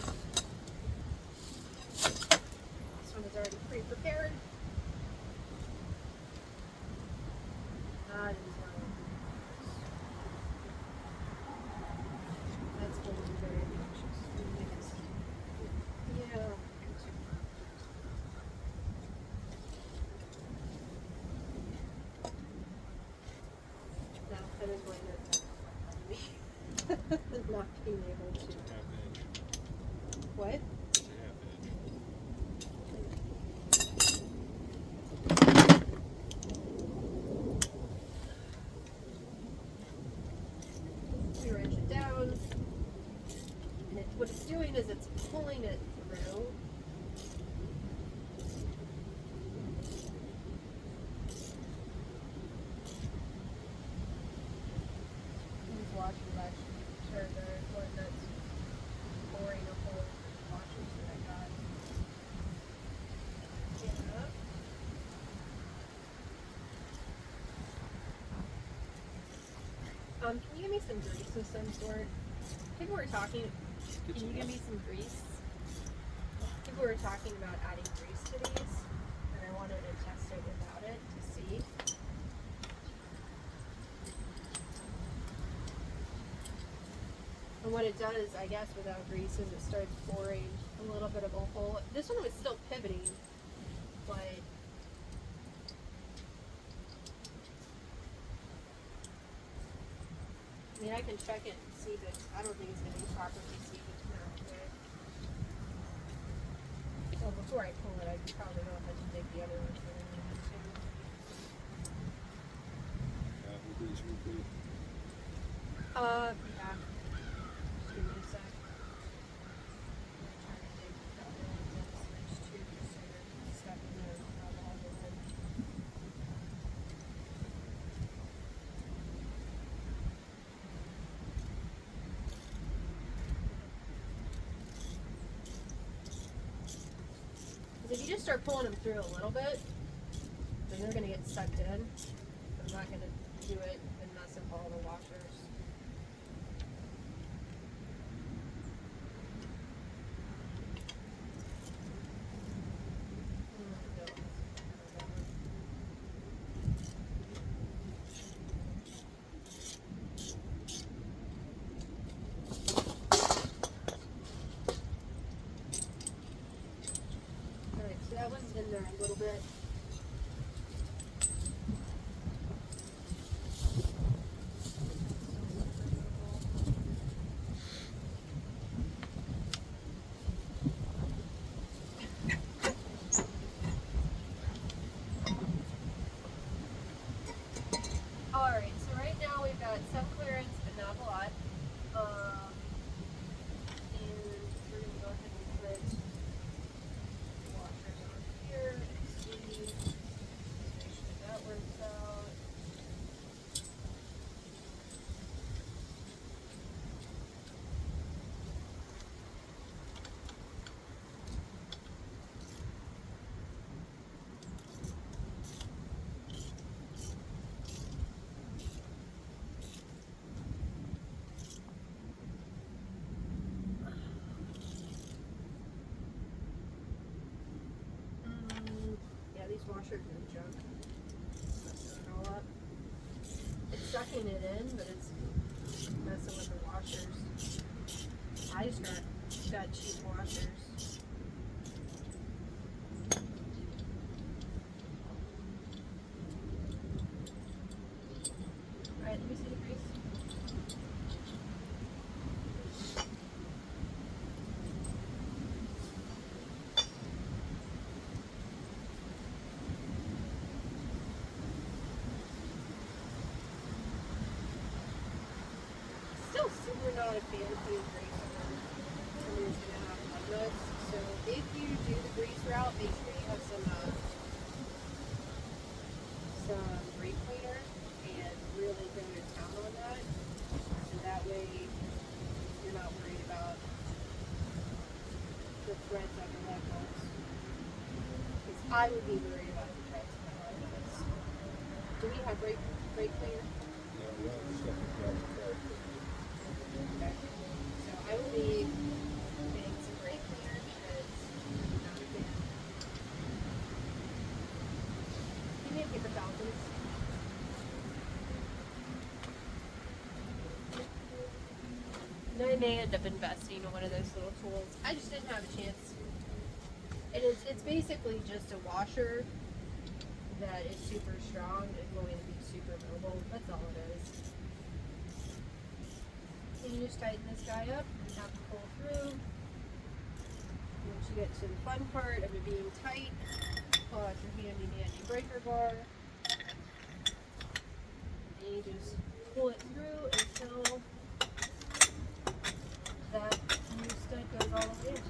This one is already pre-prepared. That is that's going to be very obnoxious. Yeah. No, that is going to not being able to. What? You wrench it down, and what it's doing is it's pulling it through. These washers actually, or the one that's boring a hole in the washers that I got. Yeah. Can you give me some grease of some sort? People were talking. Can you give me some grease? People were talking about adding grease to these, and I wanted to test it without it to see. And what it does, I guess, without grease is it starts boring a little bit of a hole. This one was still pivoting, but I mean, I can check it and see, but I don't think it's going to be properly seated now. So before I pull it, I probably know if I should take the other ones that I need to. Yeah. Just give me a sec. I'm trying to take the other ones and switch to just so you're stuck in there and not all the way. If you just start pulling them through a little bit, then they're going to get sucked in. I'm not going to do it and mess up all the washers. Alright, so that one's in there a little bit. Alright, so right now we've got some clearance, but not a lot. And we're going to go ahead and put washers on here and see. Make sure that works out. Yeah, these washers are junk. Messing it all up. It's sucking it in, but it's messing with the washers. I just got cheap washers. Alright, let me see the grease. Still super not a fan of putting grease on. Somebody's gonna have lug nuts. So if you do the grease route, make sure you have some brake cleaner and really go to town on that. So that way you're not worried about the threads on your lug nuts. Because I would be worried about the threads on my lug nuts. Do we have brake cleaner? Yeah, we have stuff like that. Okay. So I will be getting some brake cleaner because I'm not a fan. Give me a paper towel, please. And I may end up investing in one of those little tools. I just didn't have a chance. It's basically just a washer that is super strong and going to be super mobile. That's all it is. And you just tighten this guy up and have to pull through. Once you get to the fun part of it being tight, pull out your handy dandy breaker bar. And you just pull it through until that new stud goes all the way in.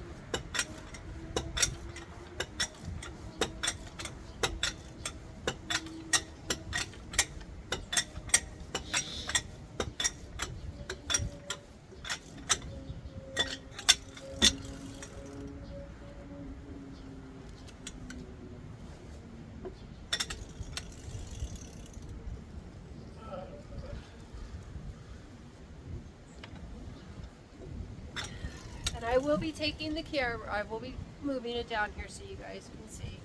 And I will be taking the camera, I will be moving it down here so you guys can see.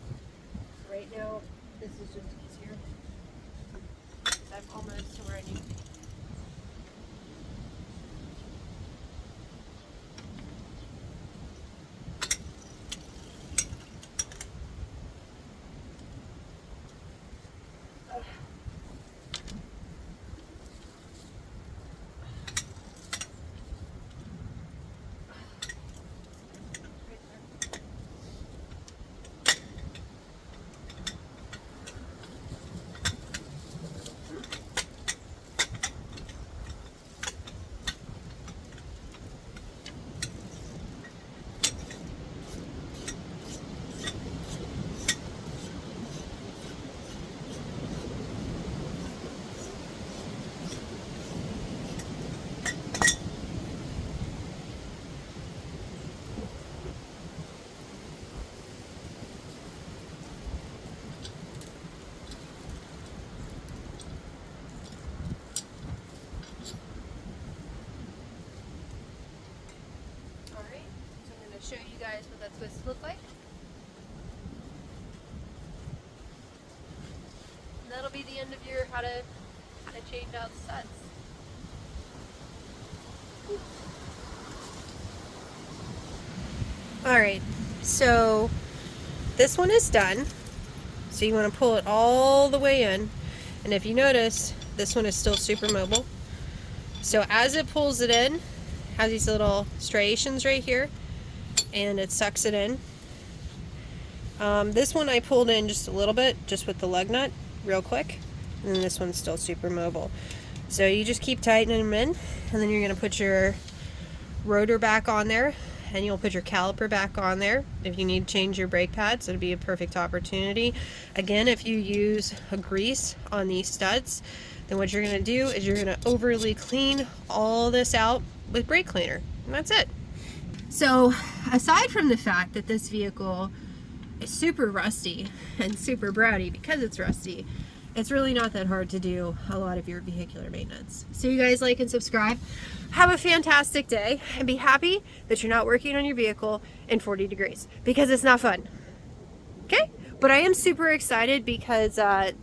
Right now, this is just easier. I'm almost to where I need to be. Show you guys what that's supposed to look like. And that'll be the end of your how to change out studs. Alright, so this one is done. So you want to pull it all the way in. And if you notice, this one is still super mobile. So as it pulls it in, it has these little striations right here. And it sucks it in. This one I pulled in just a little bit, just with the lug nut, real quick. And then this one's still super mobile. So you just keep tightening them in, and then you're going to put your rotor back on there, and you'll put your caliper back on there. If you need to change your brake pads, it'll be a perfect opportunity. Again, if you use a grease on these studs, then what you're going to do is you're going to overly clean all this out with brake cleaner. And that's it. So aside from the fact that this vehicle is super rusty and super bratty because it's rusty, it's really not that hard to do a lot of your vehicular maintenance. So you guys like and subscribe. Have a fantastic day and be happy that you're not working on your vehicle in 40 degrees because it's not fun. Okay? But I am super excited because I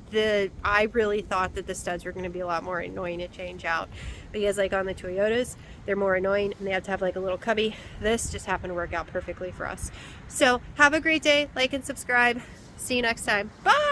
really thought that the studs were going to be a lot more annoying to change out. Because like on the Toyotas, they're more annoying and they have to have like a little cubby. This just happened to work out perfectly for us. So have a great day, like and subscribe. See you next time. Bye!